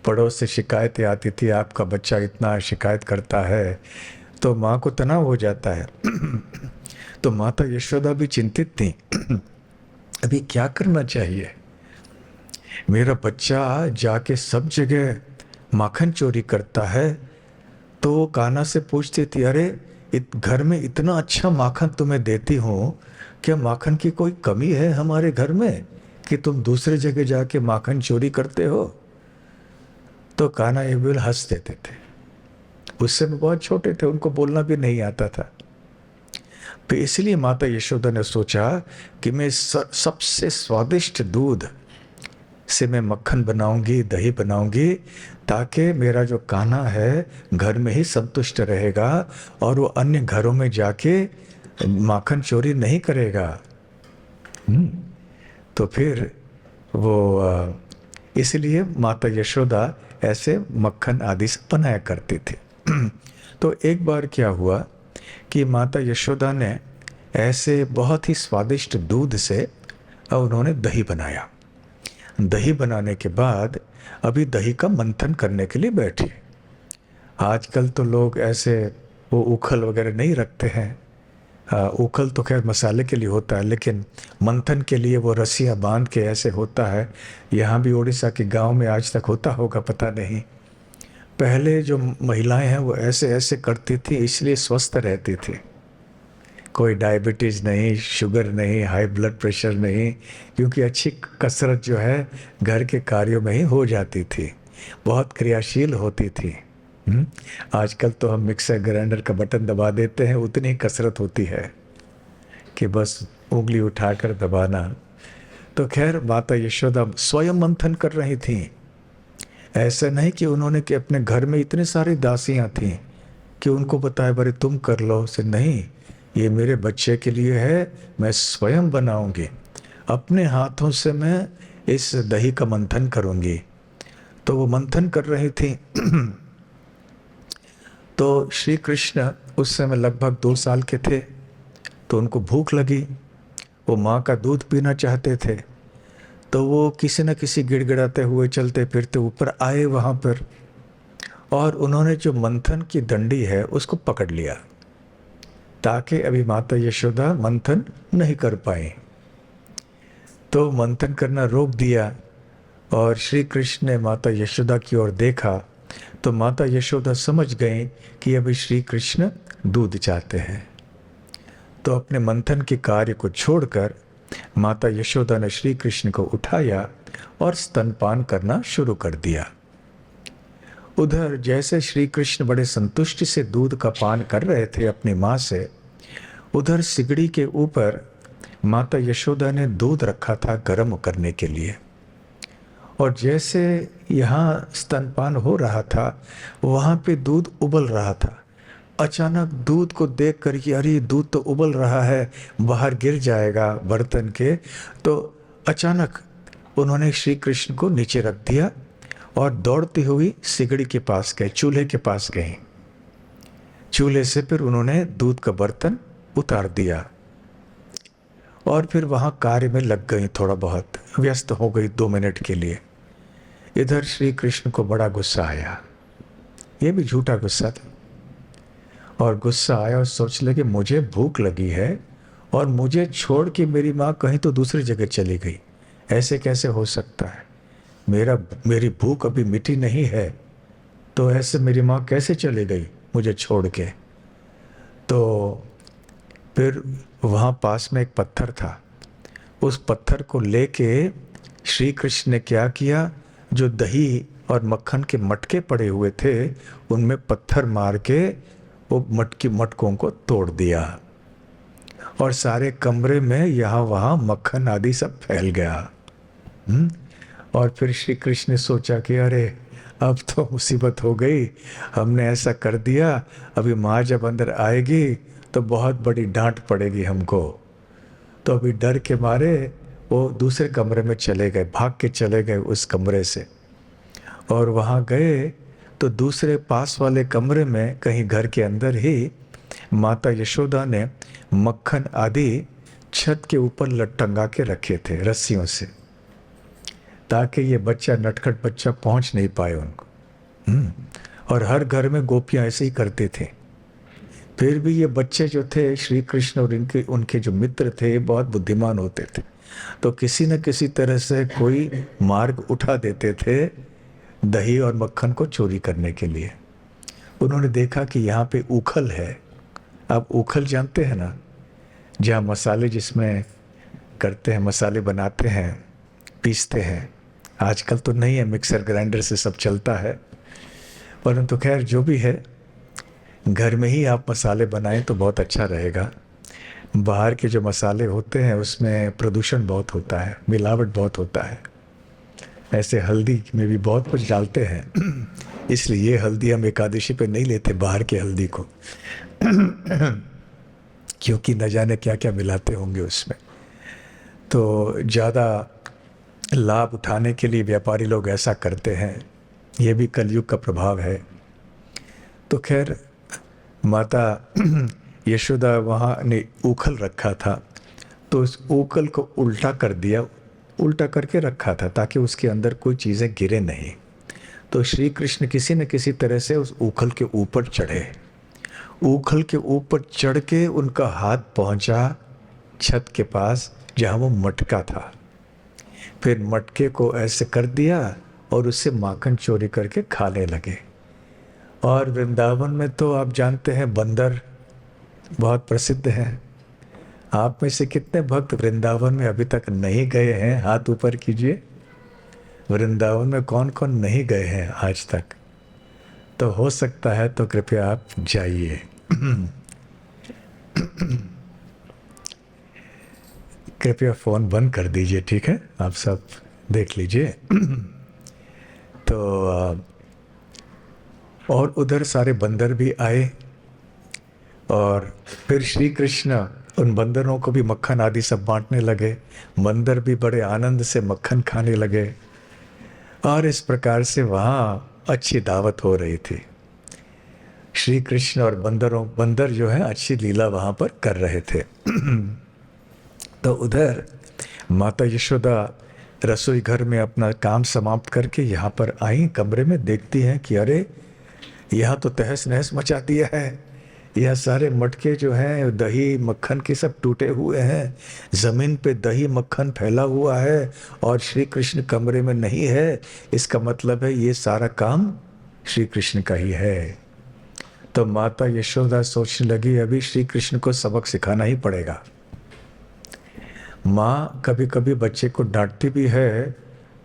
[SPEAKER 1] पड़ोस से शिकायतें आती थी आपका बच्चा इतना शिकायत करता है, तो माँ को तनाव हो जाता है। तो माता यशोदा भी चिंतित थी, अभी क्या करना चाहिए, मेरा बच्चा जाके सब जगह माखन चोरी करता है। तो कान्हा से पूछती थी, अरे घर में इतना अच्छा माखन तुम्हें देती हूँ, क्या माखन की कोई कमी है हमारे घर में कि तुम दूसरे जगह जाके माखन चोरी करते हो? तो कान्हा एक बार हंस देते थे। उससे भी बहुत छोटे थे, उनको बोलना भी नहीं आता था। तो इसलिए माता यशोदा ने सोचा कि मैं सबसे स्वादिष्ट दूध से मैं मक्खन बनाऊंगी, दही बनाऊंगी, ताकि मेरा जो कान्हा है घर में ही संतुष्ट रहेगा और वो अन्य घरों में जाके माखन चोरी नहीं करेगा। तो फिर वो इसलिए माता यशोदा ऐसे मक्खन आदि से बनाया करती थी। तो एक बार क्या हुआ कि माता यशोदा ने ऐसे बहुत ही स्वादिष्ट दूध से उन्होंने दही बनाया। दही बनाने के बाद अभी दही का मंथन करने के लिए बैठी। आजकल तो लोग ऐसे वो उखल वगैरह नहीं रखते हैं। उखल तो खैर मसाले के लिए होता है, लेकिन मंथन के लिए वो रस्सियाँ बांध के ऐसे होता है। यहाँ भी उड़ीसा के गांव में आज तक होता होगा, पता नहीं। पहले जो महिलाएं हैं वो ऐसे ऐसे करती थी, इसलिए स्वस्थ रहती थी। कोई डायबिटीज़ नहीं, शुगर नहीं, हाई ब्लड प्रेशर नहीं, क्योंकि अच्छी कसरत जो है घर के कार्यों में ही हो जाती थी, बहुत क्रियाशील होती थी। आजकल तो हम मिक्सर ग्राइंडर का बटन दबा देते हैं, उतनी कसरत होती है कि बस उंगली उठाकर दबाना। तो खैर माता यशोदा स्वयं मंथन कर रही थी। ऐसा नहीं कि उन्होंने कि अपने घर में इतने सारी दासियां थीं कि उनको बताया बड़े तुम कर लो, से नहीं, ये मेरे बच्चे के लिए है, मैं स्वयं बनाऊंगी, अपने हाथों से मैं इस दही का मंथन करूंगी। तो वो मंथन कर रही थी। तो श्री कृष्ण उस समय लगभग 2 साल के थे, तो उनको भूख लगी, वो माँ का दूध पीना चाहते थे। तो वो किसी न किसी गिड़गिड़ाते हुए चलते फिरते ऊपर आए वहाँ पर, और उन्होंने जो मंथन की डंडी है उसको पकड़ लिया, ताकि अभी माता यशोदा मंथन नहीं कर पाए। तो मंथन करना रोक दिया और श्री कृष्ण ने माता यशोदा की ओर देखा, तो माता यशोदा समझ गई कि अभी श्री कृष्ण दूध चाहते हैं। तो अपने मंथन के कार्य को छोड़कर माता यशोदा ने श्री कृष्ण को उठाया और स्तनपान करना शुरू कर दिया। उधर जैसे श्री कृष्ण बड़े संतुष्टि से दूध का पान कर रहे थे अपनी माँ से, उधर सिगड़ी के ऊपर माता यशोदा ने दूध रखा था गर्म करने के लिए। और जैसे यहाँ स्तनपान हो रहा था, वहाँ पे दूध उबल रहा था। अचानक दूध को देख कर कि अरे दूध तो उबल रहा है, बाहर गिर जाएगा बर्तन के, तो अचानक उन्होंने श्री कृष्ण को नीचे रख दिया और दौड़ती हुई सिगड़ी के पास गए, चूल्हे के पास गई। चूल्हे से फिर उन्होंने दूध का बर्तन उतार दिया और फिर वहाँ कार्य में लग गई, थोड़ा बहुत व्यस्त हो गई 2 मिनट के लिए। इधर श्री कृष्ण को बड़ा गुस्सा आया, ये भी झूठा गुस्सा था। और गुस्सा आया और सोच लगे मुझे भूख लगी है और मुझे छोड़ के मेरी माँ कहीं तो दूसरी जगह चली गई, ऐसे कैसे हो सकता है? मेरी भूख अभी मिटी नहीं है, तो ऐसे मेरी माँ कैसे चली गई मुझे छोड़ के? तो फिर वहाँ पास में एक पत्थर था, उस पत्थर को लेके श्री कृष्ण ने क्या किया, जो दही और मक्खन के मटके पड़े हुए थे, उनमें पत्थर मार के वो मटकों को तोड़ दिया और सारे कमरे में यहाँ वहाँ मक्खन आदि सब फैल गया। और फिर श्री कृष्ण ने सोचा कि अरे अब तो मुसीबत हो गई, हमने ऐसा कर दिया, अभी माँ जब अंदर आएगी तो बहुत बड़ी डांट पड़ेगी हमको। तो अभी डर के मारे वो दूसरे कमरे में चले गए, भाग के चले गए उस कमरे से। और वहाँ गए तो दूसरे पास वाले कमरे में कहीं घर के अंदर ही माता यशोदा ने मक्खन आदि छत के ऊपर लटका के रखे थे रस्सियों से, ताकि ये बच्चा, नटखट बच्चा, पहुंच नहीं पाए उनको। और हर घर में गोपियां ऐसे ही करते थे। फिर भी ये बच्चे जो थे श्री कृष्ण और उनके जो मित्र थे बहुत बुद्धिमान होते थे, तो किसी न किसी तरह से कोई मार्ग उठा देते थे दही और मक्खन को चोरी करने के लिए। उन्होंने देखा कि यहाँ पे ऊखल है। आप ऊखल जानते हैं ना, जहाँ मसाले जिसमें करते हैं, मसाले बनाते हैं, पीसते हैं। आजकल तो नहीं है, मिक्सर ग्राइंडर से सब चलता है, परंतु खैर जो भी है, घर में ही आप मसाले बनाएं तो बहुत अच्छा रहेगा। बाहर के जो मसाले होते हैं उसमें प्रदूषण बहुत होता है, मिलावट बहुत होता है। ऐसे हल्दी में भी बहुत कुछ डालते हैं, इसलिए ये हल्दी हम एकादशी पे नहीं लेते, बाहर के हल्दी को, क्योंकि न जाने क्या क्या मिलाते होंगे उसमें। तो ज़्यादा लाभ उठाने के लिए व्यापारी लोग ऐसा करते हैं, ये भी कलयुग का प्रभाव है। तो खैर माता यशोदा वहाँ ने ऊखल रखा था, तो उस ऊखल को उल्टा कर दिया, उल्टा करके रखा था ताकि उसके अंदर कोई चीज़ें गिरे नहीं। तो श्री कृष्ण किसी न किसी तरह से उस ऊखल के ऊपर चढ़े। ऊखल के ऊपर चढ़ के उनका हाथ पहुंचा छत के पास जहाँ वो मटका था। फिर मटके को ऐसे कर दिया और उससे माखन चोरी करके खाने लगे। और वृंदावन में तो आप जानते हैं बंदर बहुत प्रसिद्ध हैं। आप में से कितने भक्त वृंदावन में अभी तक नहीं गए हैं? हाथ ऊपर कीजिए। वृंदावन में कौन कौन नहीं गए हैं आज तक? तो हो सकता है तो कृपया आप जाइए। कृपया फ़ोन बंद कर दीजिए, ठीक है? आप सब देख लीजिए। तो और उधर सारे बंदर भी आए और फिर श्री कृष्ण उन बंदरों को भी मक्खन आदि सब बांटने लगे। बंदर भी बड़े आनंद से मक्खन खाने लगे और इस प्रकार से वहाँ अच्छी दावत हो रही थी। श्री कृष्ण और बंदर जो है अच्छी लीला वहाँ पर कर रहे थे। तो उधर माता यशोदा रसोई घर में अपना काम समाप्त करके यहाँ पर आई, कमरे में देखती हैं कि अरे यहाँ तो तहस नहस मचा दिया है। यह सारे मटके जो हैं दही मक्खन के सब टूटे हुए हैं, ज़मीन पे दही मक्खन फैला हुआ है और श्री कृष्ण कमरे में नहीं है। इसका मतलब है ये सारा काम श्री कृष्ण का ही है। तो माता यशोदा सोचने लगी अभी श्री कृष्ण को सबक सिखाना ही पड़ेगा। माँ कभी कभी बच्चे को डांटती भी है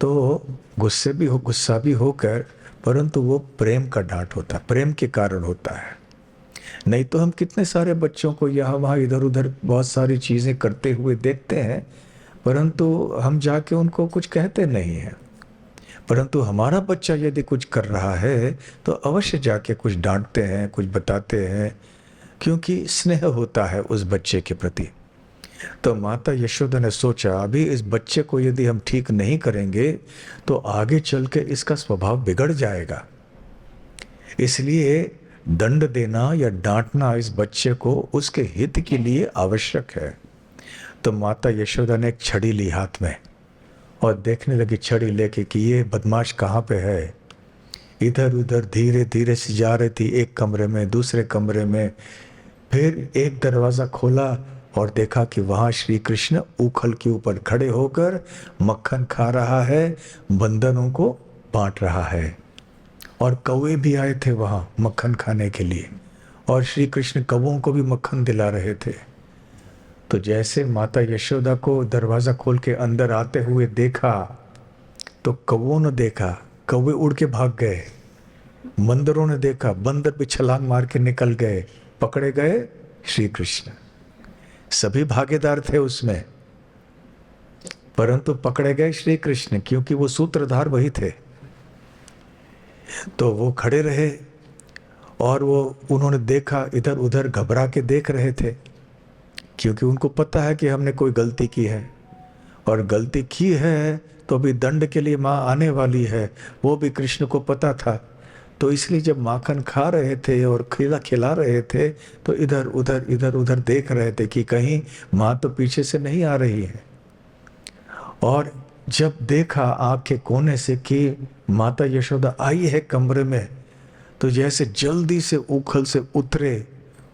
[SPEAKER 1] तो गुस्सा भी होकर, परंतु वो प्रेम का डांट होता है, प्रेम के कारण होता है। नहीं तो हम कितने सारे बच्चों को यहाँ वहाँ इधर उधर बहुत सारी चीज़ें करते हुए देखते हैं, परंतु हम जाके उनको कुछ कहते नहीं हैं। परंतु हमारा बच्चा यदि कुछ कर रहा है तो अवश्य जाके कुछ डांटते हैं, कुछ बताते हैं, क्योंकि स्नेह होता है उस बच्चे के प्रति। तो माता यशोदा ने सोचा अभी इस बच्चे को यदि हम ठीक नहीं करेंगे तो आगे चल के इसका स्वभाव बिगड़ जाएगा, इसलिए दंड देना या डांटना इस बच्चे को उसके हित के लिए आवश्यक है। तो माता यशोदा ने एक छड़ी ली हाथ में और देखने लगी छड़ी लेके कि ये बदमाश कहाँ पे है। इधर उधर धीरे धीरे से जा रही थी, एक कमरे में दूसरे कमरे में। फिर एक दरवाज़ा खोला और देखा कि वहाँ श्री कृष्ण ऊखल के ऊपर खड़े होकर मक्खन खा रहा है, बंदरों को बांट रहा है। और कौवे भी आए थे वहाँ मक्खन खाने के लिए और श्री कृष्ण कौवों को भी मक्खन दिला रहे थे। तो जैसे माता यशोदा को दरवाज़ा खोल के अंदर आते हुए देखा तो कौवों ने देखा कौवे उड़ के भाग गए, बंदरों ने देखा, बंदर भी छलांग मार के निकल गए, पकड़े गए श्री कृष्ण। सभी भागीदार थे उसमें, परंतु पकड़े गए श्री कृष्ण, क्योंकि वो सूत्रधार वही थे। तो वो खड़े रहे और उन्होंने देखा, इधर उधर घबरा के देख रहे थे, क्योंकि उनको पता है कि हमने कोई गलती की है, और गलती की है तो भी दंड के लिए माँ आने वाली है, वो भी कृष्ण को पता था। तो इसलिए जब माखन खा रहे थे और खिला रहे थे, तो इधर उधर देख रहे थे कि कहीं माँ तो पीछे से नहीं आ रही है। और जब देखा आँख के कोने से कि माता यशोदा आई है कमरे में, तो जैसे जल्दी से उखल से उतरे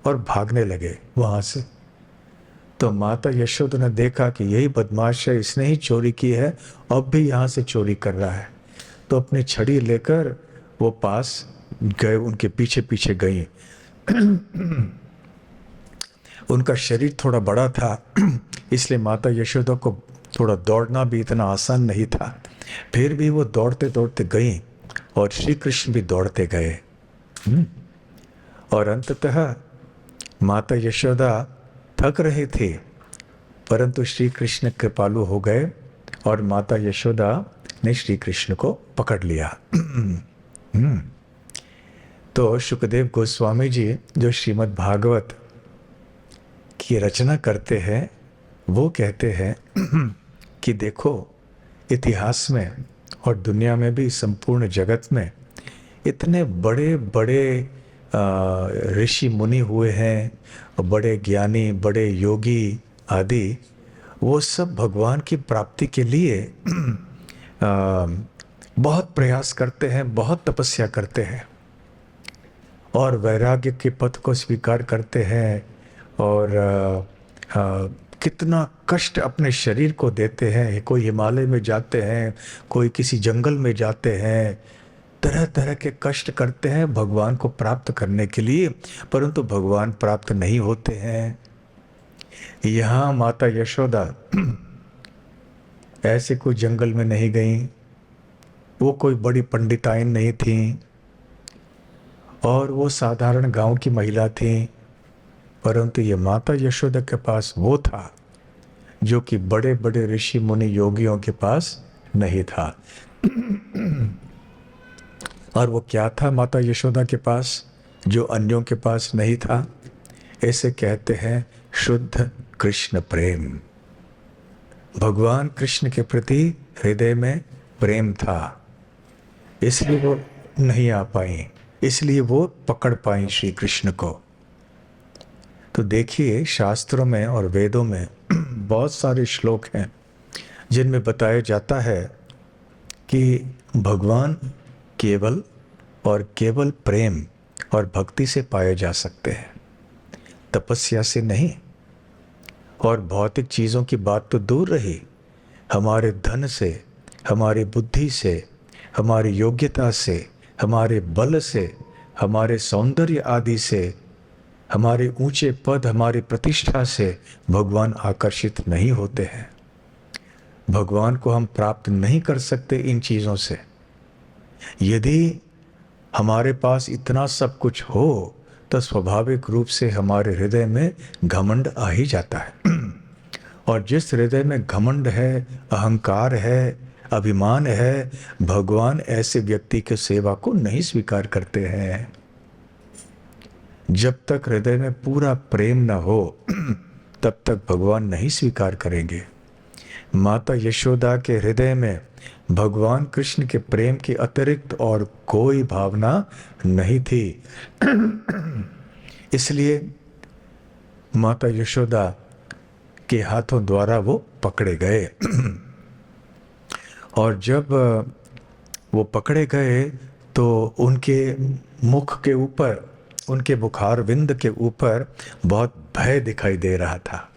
[SPEAKER 1] और भागने लगे वहाँ से। तो माता यशोदा ने देखा कि यही बदमाश है, इसने ही चोरी की है, अब भी यहाँ से चोरी कर रहा है। तो अपनी छड़ी लेकर वो पास गए, उनके पीछे पीछे गई। उनका शरीर थोड़ा बड़ा था, इसलिए माता यशोदा को थोड़ा दौड़ना भी इतना आसान नहीं था। फिर भी वो दौड़ते दौड़ते गई और श्री कृष्ण भी दौड़ते गए। और अंततः माता यशोदा थक रही थी, परंतु श्री कृष्ण कृपालु हो गए और माता यशोदा ने श्री कृष्ण को पकड़ लिया। तो शुकदेव गोस्वामी जी जो श्रीमद् भागवत की रचना करते हैं, वो कहते हैं कि देखो, इतिहास में और दुनिया में भी, संपूर्ण जगत में इतने बड़े बड़े ऋषि मुनि हुए हैं, बड़े ज्ञानी, बड़े योगी आदि, वो सब भगवान की प्राप्ति के लिए बहुत प्रयास करते हैं, बहुत तपस्या करते हैं और वैराग्य के पथ को स्वीकार करते हैं, और कितना कष्ट अपने शरीर को देते हैं। कोई हिमालय में जाते हैं, कोई किसी जंगल में जाते हैं, तरह तरह के कष्ट करते हैं भगवान को प्राप्त करने के लिए, परंतु भगवान प्राप्त नहीं होते हैं। यहाँ माता यशोदा ऐसे कोई जंगल में नहीं गई, वो कोई बड़ी पंडिताइन नहीं थी, और वो साधारण गांव की महिला थी, परंतु ये माता यशोदा के पास वो था जो कि बड़े बड़े ऋषि मुनि योगियों के पास नहीं था। और वो क्या था माता यशोदा के पास जो अन्यों के पास नहीं था? ऐसे कहते हैं शुद्ध कृष्ण प्रेम। भगवान कृष्ण के प्रति हृदय में प्रेम था, इसलिए वो नहीं आ पाई, इसलिए वो पकड़ पाई श्री कृष्ण को। तो देखिए, शास्त्रों में और वेदों में बहुत सारे श्लोक हैं जिनमें बताया जाता है कि भगवान केवल और केवल प्रेम और भक्ति से पाए जा सकते हैं, तपस्या से नहीं। और भौतिक चीज़ों की बात तो दूर रही, हमारे धन से, हमारी बुद्धि से, हमारी योग्यता से, हमारे बल से, हमारे सौंदर्य आदि से, हमारे ऊंचे पद, हमारी प्रतिष्ठा से भगवान आकर्षित नहीं होते हैं। भगवान को हम प्राप्त नहीं कर सकते इन चीज़ों से। यदि हमारे पास इतना सब कुछ हो तो स्वाभाविक रूप से हमारे हृदय में घमंड आ ही जाता है। और जिस हृदय में घमंड है, अहंकार है, अभिमान है, भगवान ऐसे व्यक्ति के सेवा को नहीं स्वीकार करते हैं। जब तक हृदय में पूरा प्रेम न हो तब तक भगवान नहीं स्वीकार करेंगे। माता यशोदा के हृदय में भगवान कृष्ण के प्रेम के अतिरिक्त और कोई भावना नहीं थी। इसलिए माता यशोदा के हाथों द्वारा वो पकड़े गए। और जब वो पकड़े गए तो उनके मुख के ऊपर, उनके मुखार विंद के ऊपर बहुत भय दिखाई दे रहा था।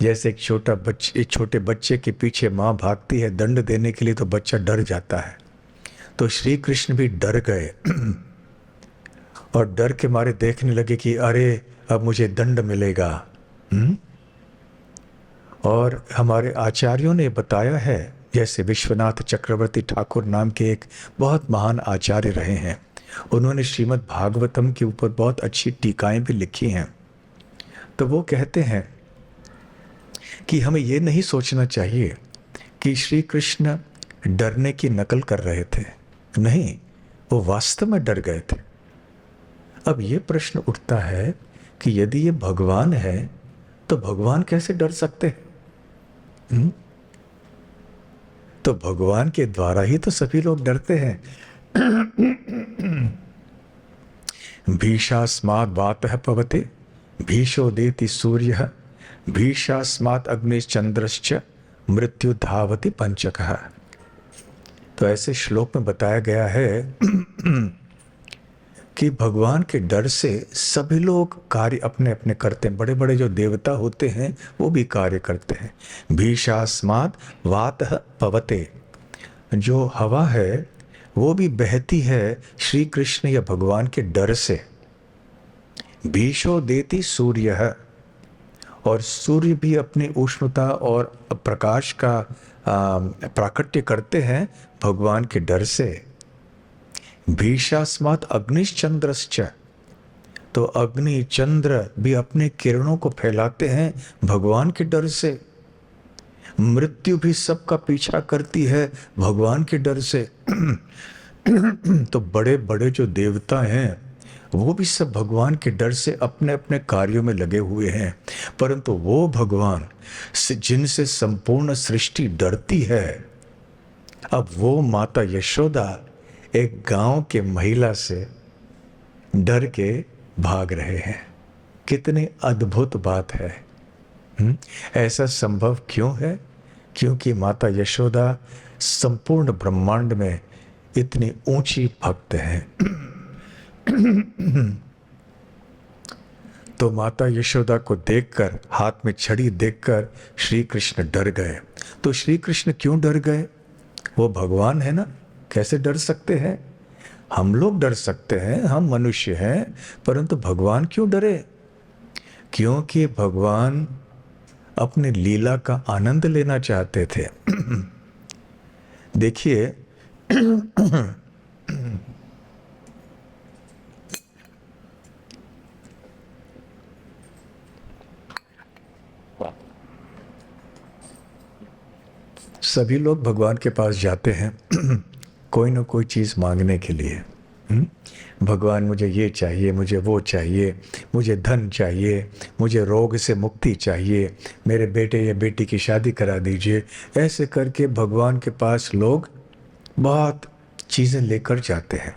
[SPEAKER 1] जैसे एक छोटे बच्चे के पीछे माँ भागती है दंड देने के लिए, तो बच्चा डर जाता है। तो श्री कृष्ण भी डर गए और डर के मारे देखने लगे कि अरे अब मुझे दंड मिलेगा। और हमारे आचार्यों ने बताया है जैसे विश्वनाथ चक्रवर्ती ठाकुर नाम के एक बहुत महान आचार्य रहे हैं, उन्होंने श्रीमद् भागवतम के ऊपर बहुत अच्छी टीकाएं भी लिखी हैं। तो वो कहते हैं कि हमें ये नहीं सोचना चाहिए कि श्री कृष्ण डरने की नकल कर रहे थे। नहीं, वो वास्तव में डर गए थे। अब ये प्रश्न उठता है कि यदि ये भगवान है तो भगवान कैसे डर सकते हैं? तो भगवान के द्वारा ही तो सभी लोग डरते हैं। भीषास्मात् वातः पवते भीषो देति सूर्यः भीषास्मात् अग्निश्चंद्रश्च मृत्यु धावति पंचकः। तो ऐसे श्लोक में बताया गया है कि भगवान के डर से सभी लोग कार्य अपने अपने करते हैं। बड़े बड़े जो देवता होते हैं वो भी कार्य करते हैं। भीषास्मात् वातः पवते, जो हवा है वो भी बहती है श्री कृष्ण या भगवान के डर से। भीषो देति सूर्यः, और सूर्य भी अपनी उष्णता और प्रकाश का प्राकट्य करते हैं भगवान के डर से। भीषास्मात् अग्निश्चंद्रश्च, तो अग्नि चंद्र भी अपने किरणों को फैलाते हैं भगवान के डर से। मृत्यु भी सबका पीछा करती है भगवान के डर से। तो बड़े बड़े जो देवता हैं वो भी सब भगवान के डर से अपने अपने कार्यों में लगे हुए हैं। परंतु वो भगवान जिनसे संपूर्ण सृष्टि डरती है, अब वो माता यशोदा एक गांव के महिला से डर के भाग रहे हैं। कितनी अद्भुत बात है। ऐसा संभव क्यों है? क्योंकि माता यशोदा संपूर्ण ब्रह्मांड में इतनी ऊंची भक्त हैं। तो माता यशोदा को देखकर, हाथ में छड़ी देखकर श्री कृष्ण डर गए। तो श्री कृष्ण क्यों डर गए? वो भगवान है ना, कैसे डर सकते हैं? हम लोग डर सकते हैं, हम मनुष्य हैं, परंतु भगवान क्यों डरे? क्योंकि भगवान अपने लीला का आनंद लेना चाहते थे। देखिए, सभी लोग भगवान के पास जाते हैं कोई ना कोई चीज़ मांगने के लिए। भगवान मुझे ये चाहिए, मुझे वो चाहिए, मुझे धन चाहिए, मुझे रोग से मुक्ति चाहिए, मेरे बेटे या बेटी की शादी करा दीजिए। ऐसे करके भगवान के पास लोग बहुत चीज़ें लेकर जाते हैं,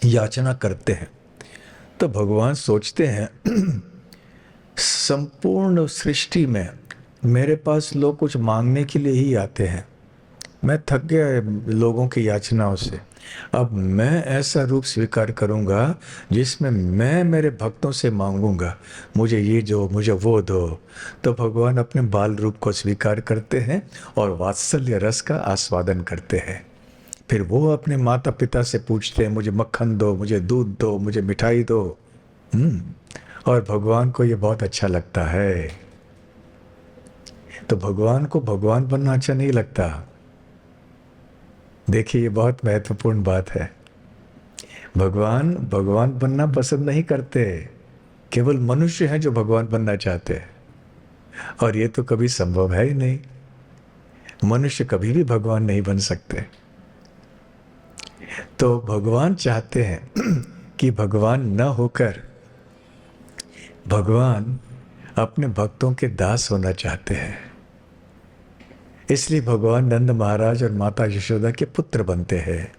[SPEAKER 1] याचना करते हैं। तो भगवान सोचते हैं संपूर्ण सृष्टि में मेरे पास लोग कुछ मांगने के लिए ही आते हैं। मैं थक गया लोगों की याचनाओं से। अब मैं ऐसा रूप स्वीकार करूंगा जिसमें मैं मेरे भक्तों से मांगूंगा, मुझे ये दो, मुझे वो दो। तो भगवान अपने बाल रूप को स्वीकार करते हैं और वात्सल्य रस का आस्वादन करते हैं। फिर वो अपने माता पिता से पूछते हैं, मुझे मक्खन दो, मुझे दूध दो, मुझे मिठाई दो। और भगवान को ये बहुत अच्छा लगता है। तो भगवान को भगवान बनना अच्छा नहीं लगता। देखिए, ये बहुत महत्वपूर्ण बात है। भगवान भगवान बनना पसंद नहीं करते। केवल मनुष्य हैं जो भगवान बनना चाहते हैं, और ये तो कभी संभव है ही नहीं। मनुष्य कभी भी भगवान नहीं बन सकते। तो भगवान चाहते हैं कि भगवान न होकर भगवान अपने भक्तों के दास होना चाहते हैं। इसलिए भगवान नंद महाराज और माता यशोदा के पुत्र बनते हैं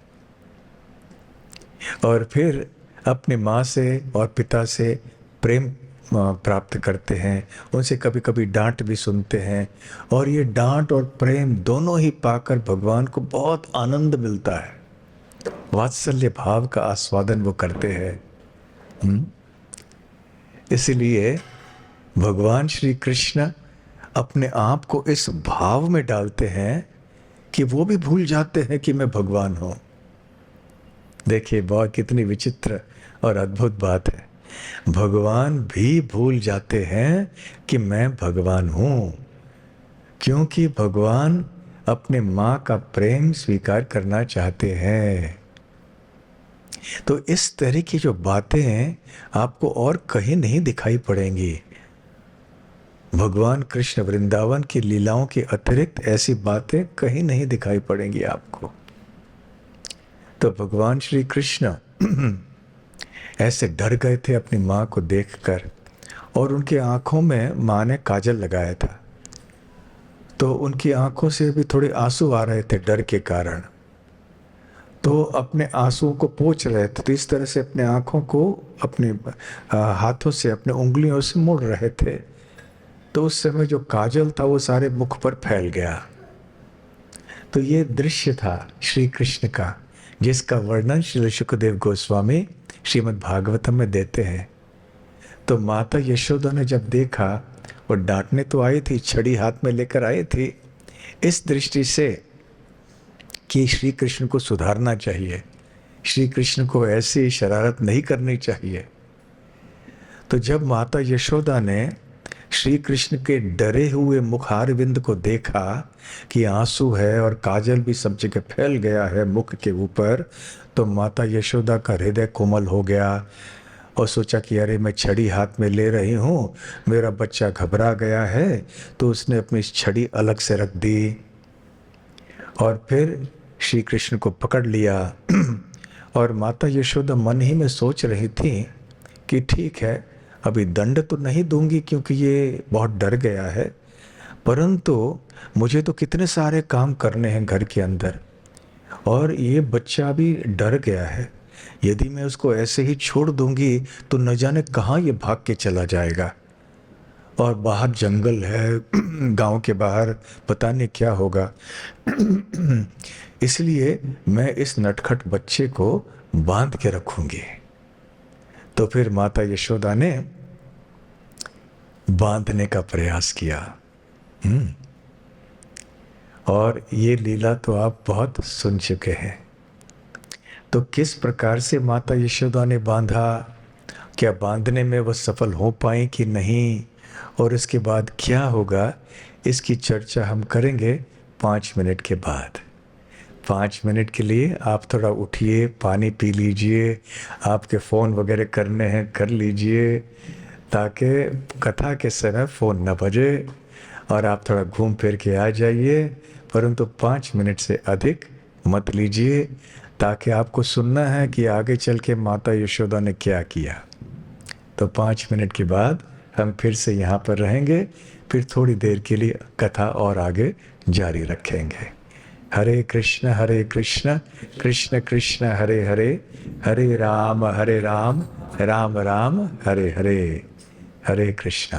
[SPEAKER 1] और फिर अपनी माँ से और पिता से प्रेम प्राप्त करते हैं। उनसे कभी कभी डांट भी सुनते हैं, और ये डांट और प्रेम दोनों ही पाकर भगवान को बहुत आनंद मिलता है। वात्सल्य भाव का आस्वादन वो करते हैं। इसलिए भगवान श्री कृष्ण अपने आप को इस भाव में डालते हैं कि वो भी भूल जाते हैं कि मैं भगवान हूं। देखिए, बहुत कितनी विचित्र और अद्भुत बात है। भगवान भी भूल जाते हैं कि मैं भगवान हूं, क्योंकि भगवान अपने माँ का प्रेम स्वीकार करना चाहते हैं। तो इस तरह की जो बातें हैं आपको और कहीं नहीं दिखाई पड़ेंगी। भगवान कृष्ण वृंदावन की लीलाओं के अतिरिक्त ऐसी बातें कहीं नहीं दिखाई पड़ेंगी आपको। तो भगवान श्री कृष्ण ऐसे डर गए थे अपनी माँ को देखकर, और उनकी आंखों में माँ ने काजल लगाया था, तो उनकी आंखों से भी थोड़े आंसू आ रहे थे डर के कारण। तो अपने आंसुओं को पोंछ रहे थे, तो इस तरह से अपने आंखों को अपने हाथों से, अपने उंगलियों से मोड़ रहे थे। तो उस समय जो काजल था वो सारे मुख पर फैल गया। तो ये दृश्य था श्री कृष्ण का, जिसका वर्णन श्री शुकदेव गोस्वामी श्रीमद् भागवतम में देते हैं। तो माता यशोदा ने जब देखा, वो डांटने तो आई थी, छड़ी हाथ में लेकर आई थी, इस दृष्टि से कि श्री कृष्ण को सुधारना चाहिए, श्री कृष्ण को ऐसी शरारत नहीं करनी चाहिए। तो जब माता यशोदा ने श्री कृष्ण के डरे हुए मुखारविंद को देखा कि आंसू है और काजल भी सब जगह फैल गया है मुख के ऊपर, तो माता यशोदा का हृदय कोमल हो गया और सोचा कि अरे मैं छड़ी हाथ में ले रही हूँ, मेरा बच्चा घबरा गया है। तो उसने अपनी छड़ी अलग से रख दी और फिर श्री कृष्ण को पकड़ लिया। और माता यशोदा मन ही में सोच रही थी कि ठीक है, अभी दंड तो नहीं दूंगी क्योंकि ये बहुत डर गया है, परंतु मुझे तो कितने सारे काम करने हैं घर के अंदर, और ये बच्चा भी डर गया है। यदि मैं उसको ऐसे ही छोड़ दूंगी तो न जाने कहाँ ये भाग के चला जाएगा, और बाहर जंगल है, गांव के बाहर पता नहीं क्या होगा। इसलिए मैं इस नटखट बच्चे को बांध के रखूंगी। तो फिर माता यशोदा ने बांधने का प्रयास किया। और ये लीला तो आप बहुत सुन चुके हैं। तो किस प्रकार से माता यशोदा ने बांधा, क्या बांधने में वह सफल हो पाए कि नहीं, और इसके बाद क्या होगा, इसकी चर्चा हम करेंगे 5 मिनट के बाद। 5 मिनट के लिए आप थोड़ा उठिए, पानी पी लीजिए, आपके फ़ोन वगैरह करने हैं कर लीजिए, ताकि कथा के समय फ़ोन न बजे, और आप थोड़ा घूम फिर के आ जाइए, परंतु 5 मिनट से अधिक मत लीजिए, ताकि आपको सुनना है कि आगे चल के माता यशोदा ने क्या किया। तो 5 मिनट के बाद हम फिर से यहाँ पर रहेंगे, फिर थोड़ी देर के लिए कथा और आगे जारी रखेंगे। हरे कृष्ण कृष्ण कृष्ण हरे हरे, हरे राम राम राम हरे हरे। हरे कृष्णा।